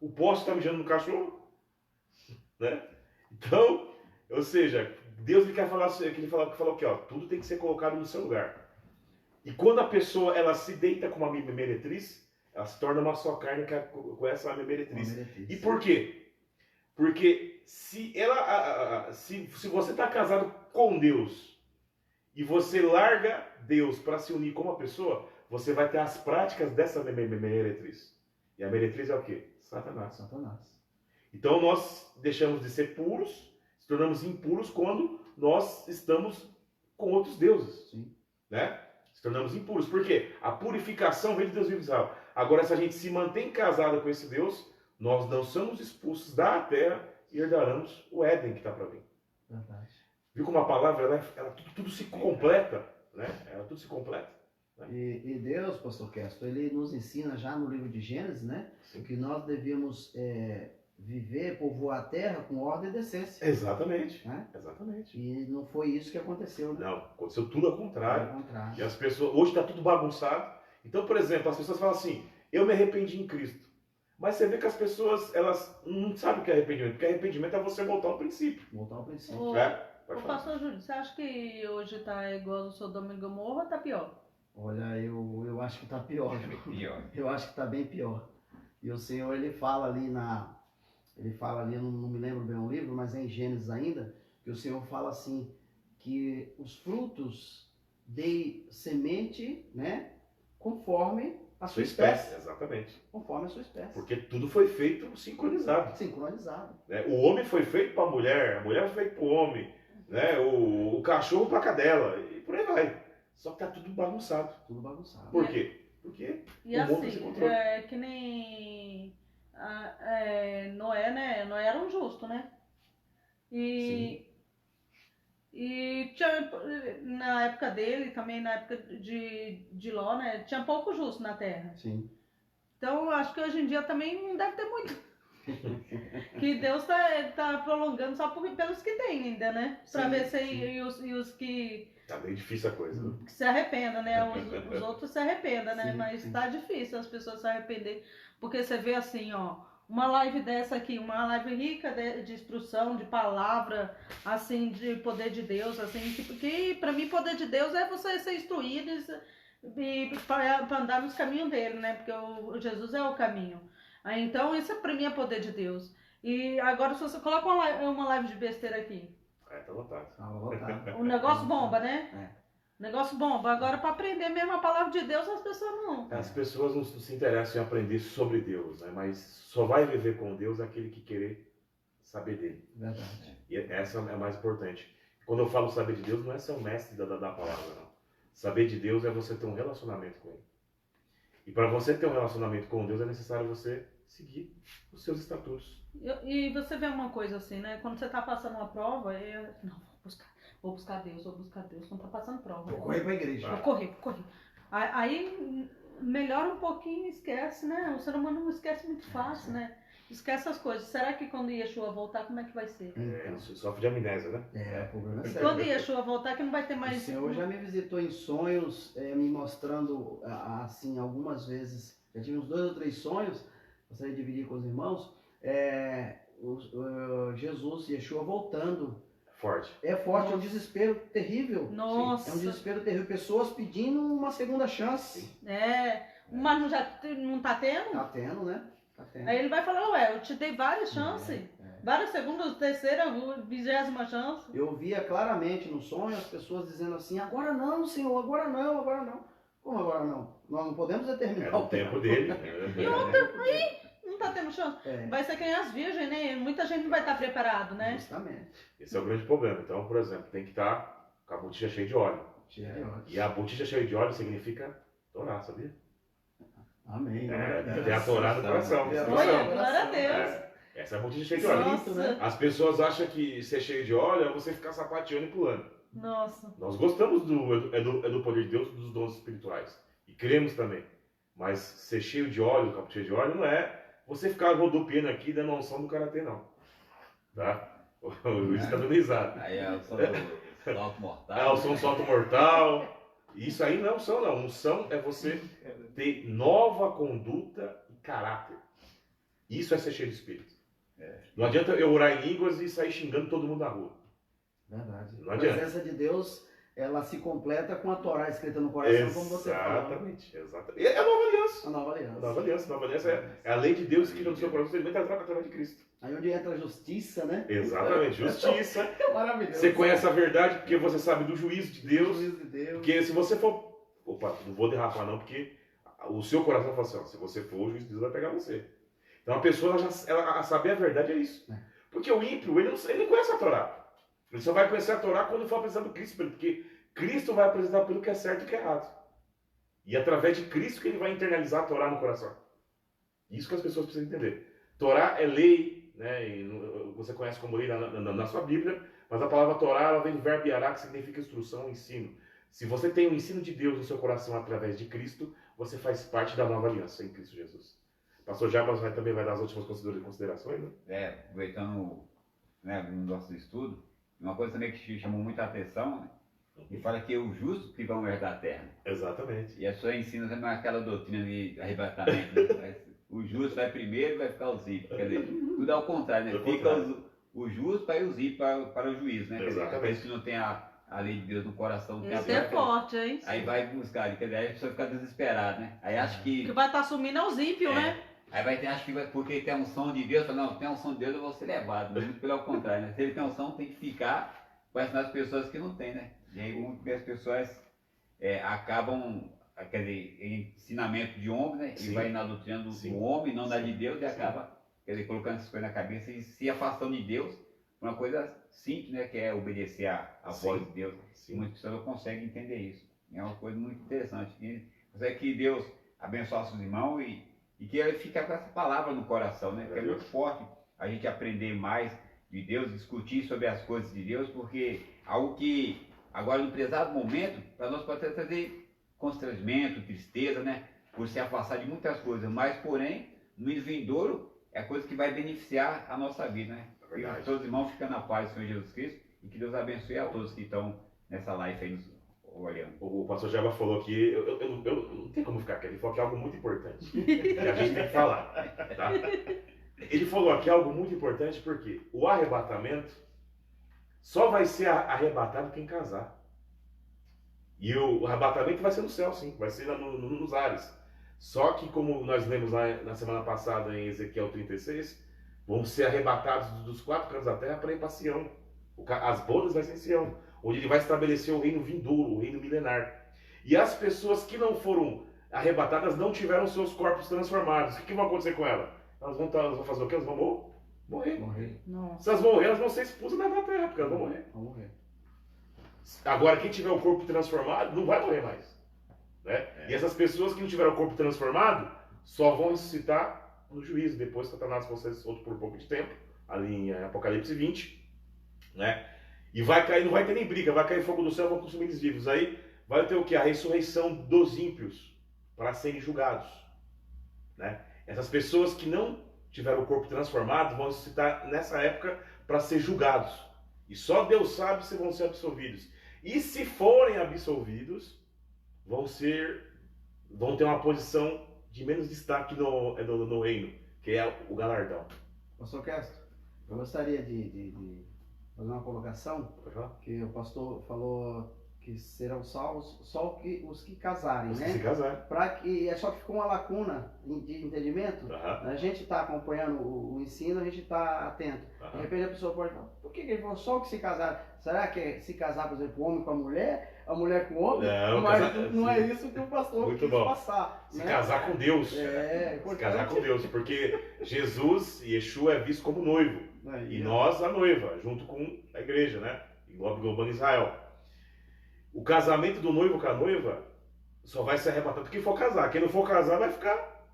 O poste está mijando no cachorro. Né? Então, ou seja, Deus ele quer falar que ele falou aqui, ó, tudo tem que ser colocado no seu lugar. E quando a pessoa ela se deita com uma meretriz, ela se torna uma só carne com essa meretriz. E por quê? Porque se você está casado com Deus e você larga Deus para se unir com uma pessoa, você vai ter as práticas dessa meretriz. E a meretriz é o quê? Satanás. Então nós deixamos de ser puros, se tornamos impuros quando nós estamos com outros deuses. Sim. Né? Se tornamos impuros. Por quê? A purificação vem de Deus vivo de Israel. Agora, se a gente se mantém casado com esse Deus, nós não somos expulsos da terra e herdaremos o Éden que está para vir. Verdade. Viu como a palavra, ela tudo se completa, né? Ela tudo se completa. Né? E Deus, pastor Kesto, ele nos ensina já no livro de Gênesis, né? Sim. Que nós devíamos viver, povoar a terra com ordem e decência. Exatamente. Né? Exatamente. E não foi isso que aconteceu, né? Não, aconteceu tudo ao contrário. Ao contrário. E as pessoas, hoje está tudo bagunçado. Então, por exemplo, as pessoas falam assim, eu me arrependi em Cristo. Mas você vê que as pessoas, elas não sabem o que é arrependimento. Porque arrependimento é você voltar ao princípio. Voltar ao princípio. Ô, Pode ô falar. pastor Júlio, você acha que hoje tá igual o Sodoma e Gomorra ou tá pior? Olha, eu acho que está pior. Pior. Eu acho que está bem pior. E o Senhor, ele fala ali, eu não me lembro bem o livro, mas é em Gênesis ainda, que o Senhor fala assim, que os frutos dê semente, né, conforme a sua espécie. Exatamente. Conforme a sua espécie. Porque tudo foi feito sincronizado. Sincronizado. Né? O homem foi feito para a mulher foi feita para o homem, né? O cachorro para a cadela, e por aí vai. Só que tá tudo bagunçado. Tudo bagunçado. Por quê? Porque E o mundo se assim, controla. que nem Noé, né? Noé era um justo, né? E tinha, na época dele, também na época de Ló, né? Tinha pouco justo na terra. Sim. Então, acho que hoje em dia também não deve ter muito. Que Deus tá prolongando só pelos que tem ainda, né? Pra Sim, ver se sim. e os que Tá bem difícil a coisa. Né? se arrependam, né? Os outros se arrependam, né? Sim, Mas sim. tá difícil as pessoas se arrepender. Porque você vê assim, ó, uma live dessa aqui, uma live rica de instrução, de palavra, assim, de poder de Deus, assim, que pra mim poder de Deus é você ser instruído e para andar nos caminhos dele, né? Porque o Jesus é o caminho. Aí, então, isso pra mim é poder de Deus. E agora, se você coloca uma live de besteira aqui, Tá lotado. Estava lotado. o negócio bomba, né? É. O negócio bomba. Agora, para aprender mesmo a palavra de Deus, as pessoas não. As pessoas não se interessam em aprender sobre Deus, né? Mas só vai viver com Deus aquele que querer saber dele. Verdade. E essa é a mais importante. Quando eu falo saber de Deus, não é ser um mestre da palavra, não. Saber de Deus é você ter um relacionamento com Ele. E para você ter um relacionamento com Deus, é necessário você seguir os seus estatutos. E você vê uma coisa assim, né? Quando você tá passando uma prova, não, vou buscar Deus, quando tá passando prova. Vou correr para a igreja. Vou correr. Aí melhora um pouquinho e esquece, né? O ser humano não esquece muito fácil, né? Esquece as coisas. Será que quando Yeshua voltar, como é que vai ser? Sofre de amnésia, né? O problema é E sério. quando Yeshua voltar, que não vai ter O mais... Senhor já me visitou em sonhos, me mostrando, assim, algumas vezes. Já tive uns 2 ou 3 sonhos, gostaria de dividir com os irmãos. Jesus, Yeshua voltando. Forte. É forte, é um Nossa. desespero terrível. Nossa. É um desespero terrível. Pessoas pedindo uma segunda chance. Mas não tá tendo? Tá tendo, né? Tá tendo. Aí ele vai falar, ué, eu te dei várias chances. Várias segundas, terceira, 20ª chance. Eu via claramente no sonho as pessoas dizendo assim, agora não, Senhor, agora não, agora não. Como agora não? Nós não podemos determinar É o tempo dele. E outra, aí não tá tendo chance. É, Vai ser que nem as virgens, né? Muita gente não vai estar preparado, né? justamente. Esse é o grande problema. Então, por exemplo, tem que estar com a botija cheia de óleo. Cheio de ódio. E a botija cheia de óleo significa Torá, sabia? Amém. Tem a Torá no coração. É, Olha, glória a Deus. Essa é a botija cheia de óleo. Nossa. As pessoas acham que ser cheio de óleo é você ficar sapateando e pulando. Nossa. Nós gostamos do poder de Deus, dos dons espirituais. E cremos também. Mas ser cheio de óleo, copo cheio de óleo, não é você ficar rodopiando aqui dando a unção do karatê, não. Tá? O Luiz está dando risada. Aí é o som do salto mortal. É o som do salto mortal. Isso aí não é unção, não. Unção é você ter nova conduta e caráter. Isso é ser cheio de Espírito. Não adianta eu orar em línguas e sair xingando todo mundo na rua. Verdade. Não A adianta. presença de Deus, ela se completa com a Torá escrita no coração, como você falou. Exatamente. E é a nova aliança. A nova aliança. A nova aliança. A nova aliança é a lei de Deus que no seu coração você vai entrar através de Cristo. Aí onde entra a justiça, né? Exatamente. Justiça. É maravilhoso. Você conhece a verdade porque você sabe do juízo de Deus. Juízo de Deus. Porque se você for... Opa, não vou derrapar não, porque o seu coração fala assim, ó, se você for, o juiz de Deus vai pegar você. Então a pessoa, ela saber a verdade é isso. Porque o ímpio, ele não conhece a Torá. Ele só vai conhecer a Torá quando for apresentar Cristo, porque Cristo vai apresentar pelo que é certo e o que é errado. E é através de Cristo que ele vai internalizar a Torá no coração. Isso que as pessoas precisam entender. Torá é lei, né? E você conhece como lei na sua Bíblia, mas a palavra Torá, ela vem do verbo yará, que significa instrução, ensino. Se você tem o ensino de Deus no seu coração através de Cristo, você faz parte da nova aliança em Cristo Jesus. Pastor Jarbas também vai dar as últimas considerações, né? Aproveitando, né, no nosso estudo, uma coisa também que chamou muita atenção, né? E fala que é o justo que vão herdar a terra. Exatamente. E a sua ensina também aquela doutrina de arrebatamento, né? O justo vai primeiro e vai ficar os ímpios. Quer dizer, tudo ao contrário, né? Fica o justo para os ímpios para o juízo, né? Quer dizer, Exatamente. se não tem a lei de Deus no coração, não tem a Isso é prática, forte, hein? aí vai buscar, quer dizer, aí a pessoa fica desesperada, né? Aí acha O que... que vai estar sumindo é os ímpios, né? Aí vai ter, acho que porque tem a unção de Deus, fala, não, tem a unção de Deus, eu vou ser levado. Muito pelo contrário, né? Se ele tem a unção, tem que ficar com as pessoas que não tem, né? E aí muitas pessoas acabam, quer dizer, em ensinamento de homem, né? Sim. E vai na doutrina do homem, não da de Deus, e acaba, quer dizer, colocando essas coisas na cabeça e se afastando de Deus, uma coisa simples, né? Que é obedecer a voz de Deus. Sim. Muitas pessoas não conseguem entender isso. É uma coisa muito interessante. E consegue que Deus abençoe seus irmãos e que ele fique com essa palavra no coração, né? Porque é muito forte a gente aprender mais de Deus, discutir sobre as coisas de Deus, porque algo que agora no prezado momento, para nós pode trazer constrangimento, tristeza, né? Por se afastar de muitas coisas, mas porém, no vindouro, é coisa que vai beneficiar a nossa vida, né? É verdade. E todos os irmãos ficam na paz do Senhor Jesus Cristo e que Deus abençoe a todos que estão nessa live aí nos olhando. O pastor Jaba falou aqui, eu não tenho como ficar quieto, ele falou aqui algo muito importante. Que a gente tem que falar, tá? Ele falou aqui algo muito importante porque o arrebatamento só vai ser arrebatado quem casar. E o arrebatamento vai ser no céu, sim, vai ser nos ares. Só que, como nós lemos lá na semana passada em Ezequiel 36, vão ser arrebatados dos 4 cantos da terra para ir para Sião. As bodas vai ser em Sião, onde ele vai estabelecer o reino vindouro, o reino milenar. E as pessoas que não foram arrebatadas não tiveram seus corpos transformados. O que vai acontecer com elas? Elas vão fazer o quê? Elas vão morrer. Nossa. Se elas morrer, elas vão ser expulsas da terra, porque elas vão morrer. Vamos morrer. Agora, quem tiver o corpo transformado não vai morrer mais. Né? E essas pessoas que não tiveram o corpo transformado só vão ressuscitar no juízo, depois que Satanás for ser solto por um pouco de tempo, ali em Apocalipse 20. Né? E vai cair, não vai ter nem briga, vai cair fogo do céu, vão consumir eles vivos. Aí vai ter o que? A ressurreição dos ímpios para serem julgados, né? Essas pessoas que não tiveram o corpo transformado vão ressuscitar nessa época para ser julgados. E só Deus sabe se vão ser absolvidos. E se forem absolvidos, vão ter uma posição de menos destaque no reino, que é o galardão. Pastor Castro, eu gostaria de fazer uma colocação, que o pastor falou que serão salvos só os que casarem, Os né? que se casarem. Só que ficou uma lacuna de entendimento. A gente está acompanhando o ensino, a gente está atento. De repente a pessoa pode falar, por que ele falou só que se casar? Será que é se casar, por exemplo, o homem com a mulher com o homem? Não, mas não é isso que o pastor muito quis bom. passar. Se né? casar com Deus. É, Se casar com Deus, porque Jesus, Yeshua, é visto como noivo. E nós, a noiva, junto com a igreja, né? Englobando Israel. O casamento do noivo com a noiva só vai ser arrebatado quem for casar. Quem não for casar vai ficar...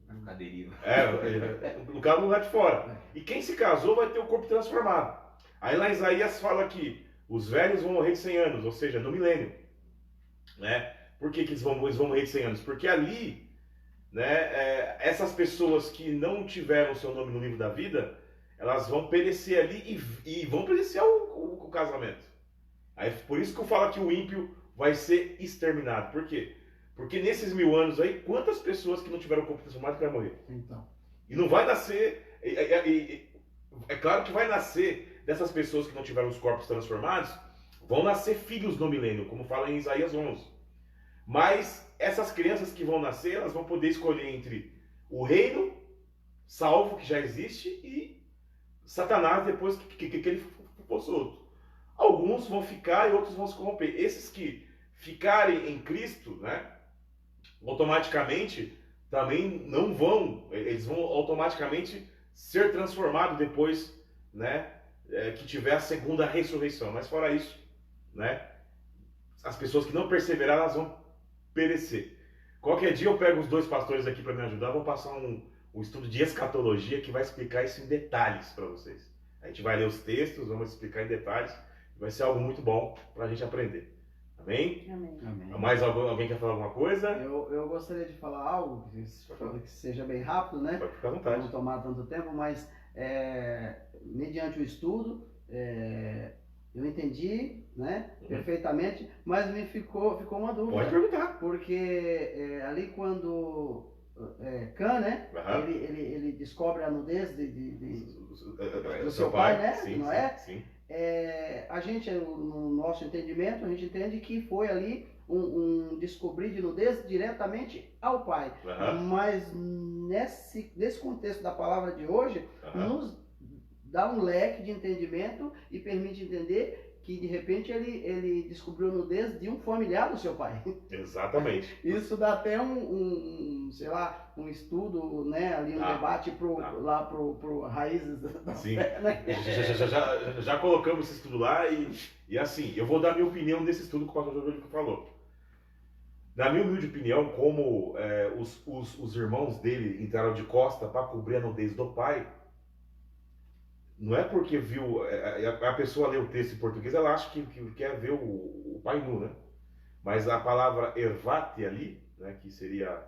Vai ficar deriva. No caso, do lado de fora. E quem se casou vai ter o corpo transformado. Aí lá em Isaías fala que os velhos vão morrer de 100 anos, ou seja, no milênio. Né? Por que eles vão morrer de 100 anos? Porque ali, né, essas pessoas que não tiveram seu nome no livro da vida, elas vão perecer ali e vão perecer o casamento. Aí, por isso que eu falo que o ímpio vai ser exterminado. Por quê? Porque nesses 1000 anos aí, quantas pessoas que não tiveram o corpo transformado que vai morrer? Então. E não vai nascer... É claro que vai nascer dessas pessoas que não tiveram os corpos transformados, vão nascer filhos no milênio, como fala em Isaías 11. Mas essas crianças que vão nascer, elas vão poder escolher entre o reino salvo, que já existe, e Satanás depois que ele for solto. Alguns vão ficar e outros vão se corromper. Esses que ficarem em Cristo, né, automaticamente também não vão, eles vão automaticamente ser transformados depois, né, que tiver a segunda ressurreição. Mas fora isso, né, as pessoas que não perseverar, elas vão perecer. Qualquer dia eu pego os 2 pastores aqui para me ajudar, vou passar um estudo de escatologia que vai explicar isso em detalhes para vocês. A gente vai ler os textos, vamos explicar em detalhes. Vai ser algo muito bom para a gente aprender. Amém? Amém. Mais alguém quer falar alguma coisa? Eu gostaria de falar algo que seja bem rápido, né? Pode ficar à Para vontade. não tomar tanto tempo, mas mediante o estudo, eu entendi, né, perfeitamente, mas me ficou uma dúvida. Pode perguntar. Porque ali quando Cã, né, ele descobre a nudez do seu pai, né, sim, não é? Sim. A gente, no nosso entendimento, a gente entende que foi ali um descobrir de nudez diretamente ao pai. Mas nesse contexto da palavra de hoje, nos dá um leque de entendimento e permite entender que de repente ele descobriu a nudez de um familiar do seu pai. Exatamente. Isso dá até sei lá, um estudo, né, ali um debate lá pro raízes da Sim. fé, né? Já colocamos esse estudo lá e assim, eu vou dar minha opinião nesse estudo que o pastor Jordânico falou. Na minha humilde opinião, como os irmãos dele entraram de costa para cobrir a nudez do pai, não é porque viu, a pessoa lê o texto em português, ela acha que quer ver o pai nu, né? Mas a palavra ervate ali, né, que seria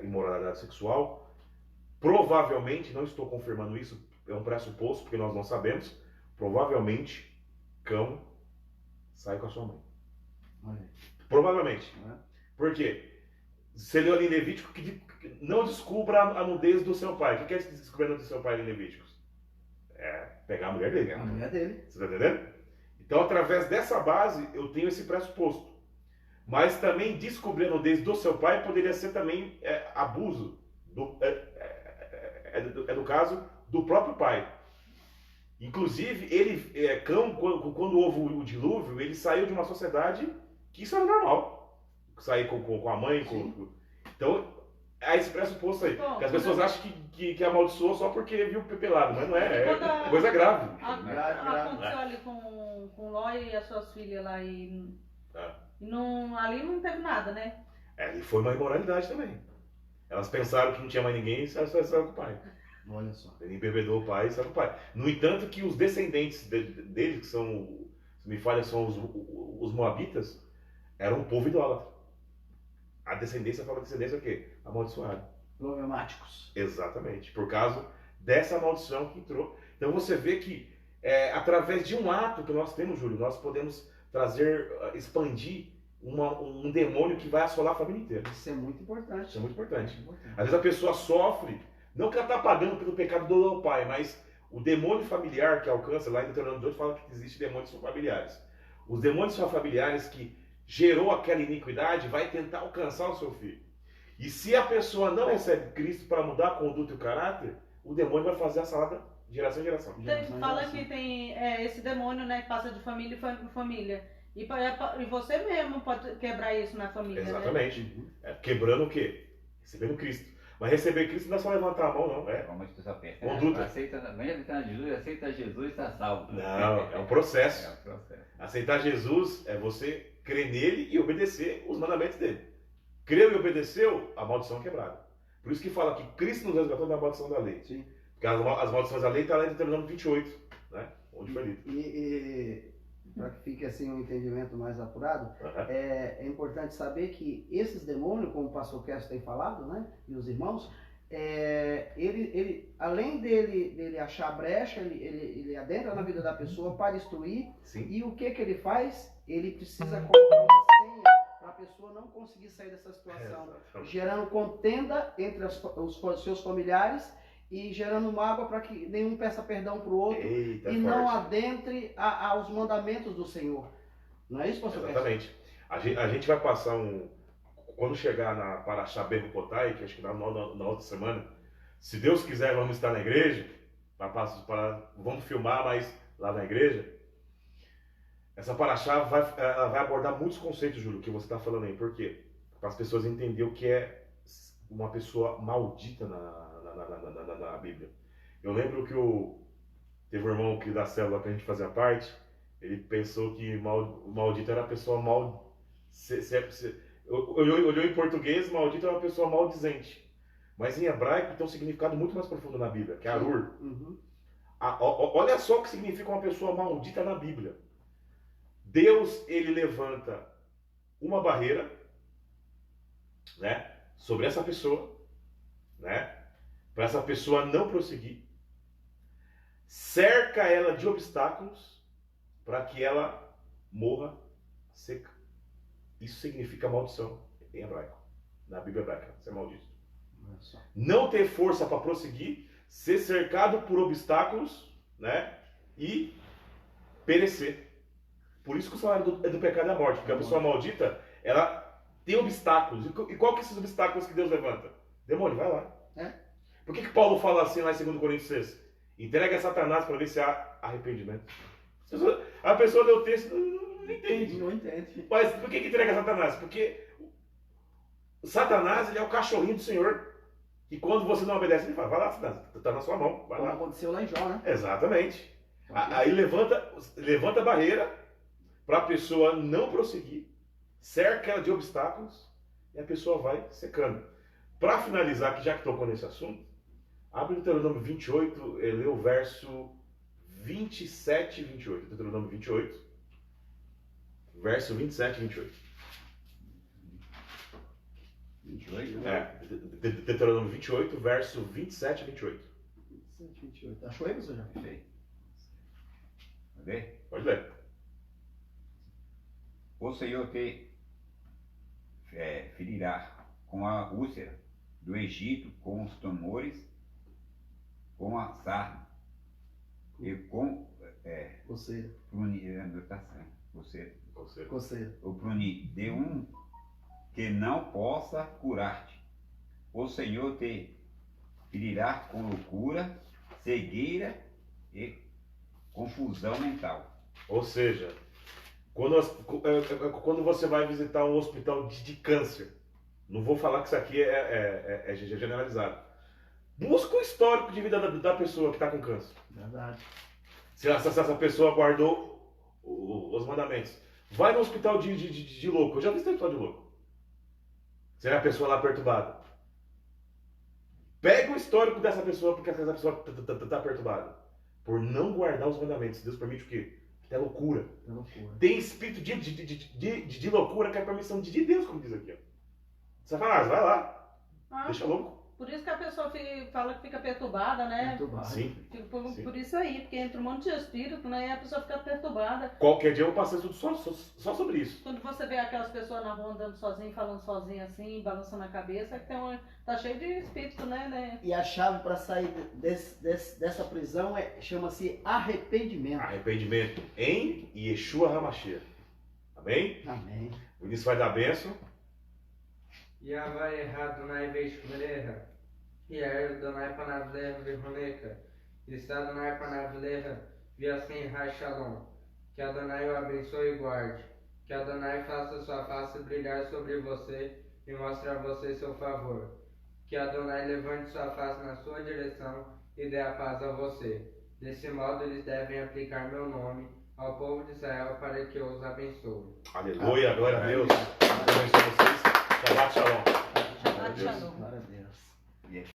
imoralidade sexual, provavelmente, não estou confirmando isso, é um pressuposto, porque nós não sabemos, provavelmente Cão sai com a sua mãe. Provavelmente. Por quê? Você leu ali em Levítico que não descubra a nudez do seu pai. O que é descobrir a nudez do seu pai em Levíticos? Pegar a mulher dele. A mulher dele. Você está entendendo? Então, através dessa base, eu tenho esse pressuposto. Mas também descobrir a nudez do seu pai poderia ser também abuso. Do caso do próprio pai. Inclusive, Cão, quando houve o dilúvio, ele saiu de uma sociedade que isso era normal. Sair com a mãe. Então, há esse pressuposto aí. Bom, que as pessoas acham que amaldiçoou só porque viu pelado, mas não é. Coisa grave. Aconteceu ali com Ló e as suas filhas lá e ali não teve nada, né? Ali foi uma imoralidade também. Elas pensaram que não tinha mais ninguém e saiu com o pai. Olha só. Ele embebedou o pai e saiu com o pai. No entanto, que os descendentes dele, que são, se me falha, são os moabitas, era um povo idólatra. A descendência fala descendência o quê? Amaldiçoada. Problemáticos. Exatamente. Por causa dessa maldição que entrou. Então você vê que através de um ato que nós temos, Júlio, nós podemos trazer, expandir um demônio que vai assolar a família inteira. Isso é muito importante. Isso é muito importante. Muito importante. Às vezes a pessoa sofre, não que ela está pagando pelo pecado do pai, mas o demônio familiar que alcança, lá em Deuteronômio 2 fala que existe demônios familiares. Os demônios familiares que gerou aquela iniquidade vai tentar alcançar o seu filho. E se a pessoa não recebe Cristo para mudar a conduta e o caráter, o demônio vai fazer a salada de geração em geração. Fala que tem esse demônio, né, que passa de família em família. E você mesmo pode quebrar isso na família, Exatamente. né? Quebrando o quê? Recebendo Cristo. Mas receber Cristo não é só levantar a mão, não. Como a gente só pensa. Conduta. Aceita Jesus e está salvo. Não, é um processo. É um processo. Aceitar Jesus é você crer nele e obedecer os mandamentos dele. Creu e obedeceu, a maldição é quebrada. Por isso que fala que Cristo nos resgatou da maldição da lei. Sim. Porque as maldições da lei estão lá em Deuteronômio 28, né? Onde foi lido. E para que fique assim um entendimento mais apurado, Uhum. é importante saber que esses demônios, como o pastor Kessler tem falado, né, e os irmãos, ele além dele achar brecha, ele adentra na vida da pessoa para destruir. Sim. E o que ele faz? Ele precisa colocar uma senha para a pessoa não conseguir sair dessa situação, Exatamente. gerando contenda entre os seus familiares e gerando mágoa para que nenhum peça perdão para o outro. Eita, E forte. não adentre aos mandamentos do Senhor. Não é isso, pastor? Exatamente. A gente vai passar quando chegar na Paraxá Berrupotai, que acho que na outra semana, se Deus quiser, vamos estar na igreja, vamos filmar, mas lá na igreja, essa Paraxá vai abordar muitos conceitos, Júlio, que você está falando aí. Por quê? Para as pessoas entenderem o que é uma pessoa maldita na Bíblia. Eu lembro que teve um irmão que da célula que a gente fazia parte, ele pensou que maldito era a pessoa mal. Olhou em português, maldito era uma pessoa maldizente. Mas em hebraico tem um significado muito mais profundo na Bíblia, que é Arur. Uhum. Olha só o que significa uma pessoa maldita na Bíblia. Deus, ele levanta uma barreira, né, sobre essa pessoa, né, para essa pessoa não prosseguir, cerca ela de obstáculos para que ela morra seca. Isso significa maldição em hebraico, na Bíblia hebraica, ser maldito. Não ter força para prosseguir, ser cercado por obstáculos, né, e perecer. Por isso que o salário do pecado é a morte, porque a pessoa maldita, ela tem obstáculos. E qual que são esses obstáculos que Deus levanta? Demônio, vai lá. Por que Paulo fala assim lá em 2 Coríntios 6? Entrega a Satanás para ver se há arrependimento. A pessoa lê o texto não entende. Não entende. Mas por que entrega a Satanás? Porque Satanás, ele é o cachorrinho do Senhor. E quando você não obedece, ele fala, vai lá, Satanás, está na sua mão, vai Como lá. aconteceu lá em Jó, né? Exatamente. Aí levanta a barreira para a pessoa não prosseguir, cerca ela de obstáculos e a pessoa vai secando. Para finalizar, que já que tocou nesse assunto, abre o Deuteronômio 28, lê o verso 27 e 28. Deuteronômio 28, verso 27 e 28. 28? Deuteronômio 28, verso 27 e 28. 28. Achou aí, professor? Achei. Quer ver? Pode ler. O Senhor te ferirá com a úlcera do Egito, com os tumores, com a sarna e com Coceira. Coceira. O pruni de um que não possa curar-te. O Senhor te ferirá com loucura, cegueira e confusão mental. Ou seja, quando você vai visitar um hospital de câncer, não vou falar que isso aqui é generalizado. Busca o histórico de vida da pessoa que está com câncer. Verdade. Se essa pessoa guardou os mandamentos. Vai no hospital de louco. Eu já visitei o hospital de louco. Será a pessoa lá perturbada? Pega o histórico dessa pessoa, porque essa pessoa está perturbada. Por não guardar os mandamentos. Deus permite o quê? Que até loucura. É loucura. Tem espírito de loucura que é permissão de Deus, como diz aqui. Ó. Satanás, vai lá. Ah, Deixa louco. por isso que a pessoa fala que fica perturbada, né? Perturbado. Sim. Por isso aí, porque entra um monte de espírito, né? E a pessoa fica perturbada. Qualquer dia eu vou passar tudo só sobre isso. Quando você vê aquelas pessoas na rua andando sozinho, falando sozinho assim, balançando a cabeça, que tá cheio de espírito, né? E a chave para sair dessa prisão chama-se arrependimento. Arrependimento em Yeshua HaMashiach. Amém? Amém. O início vai dar bênção. Yahweh Adonai Veshmereha, Yair Adonai Panavleha Vihoneka, Issa Adonai Panavleha Viasim Shalom. Que Adonai o abençoe e guarde. Que Adonai faça sua face brilhar sobre você e mostre a você seu favor. Que Adonai levante sua face na sua direção e dê a paz a você. Desse modo eles devem aplicar meu nome ao povo de Israel para que eu os abençoe. Aleluia, glória a Deus. Deus abençoe vocês. Shabbat Shalom. Shabbat Shalom. Glória a Deus.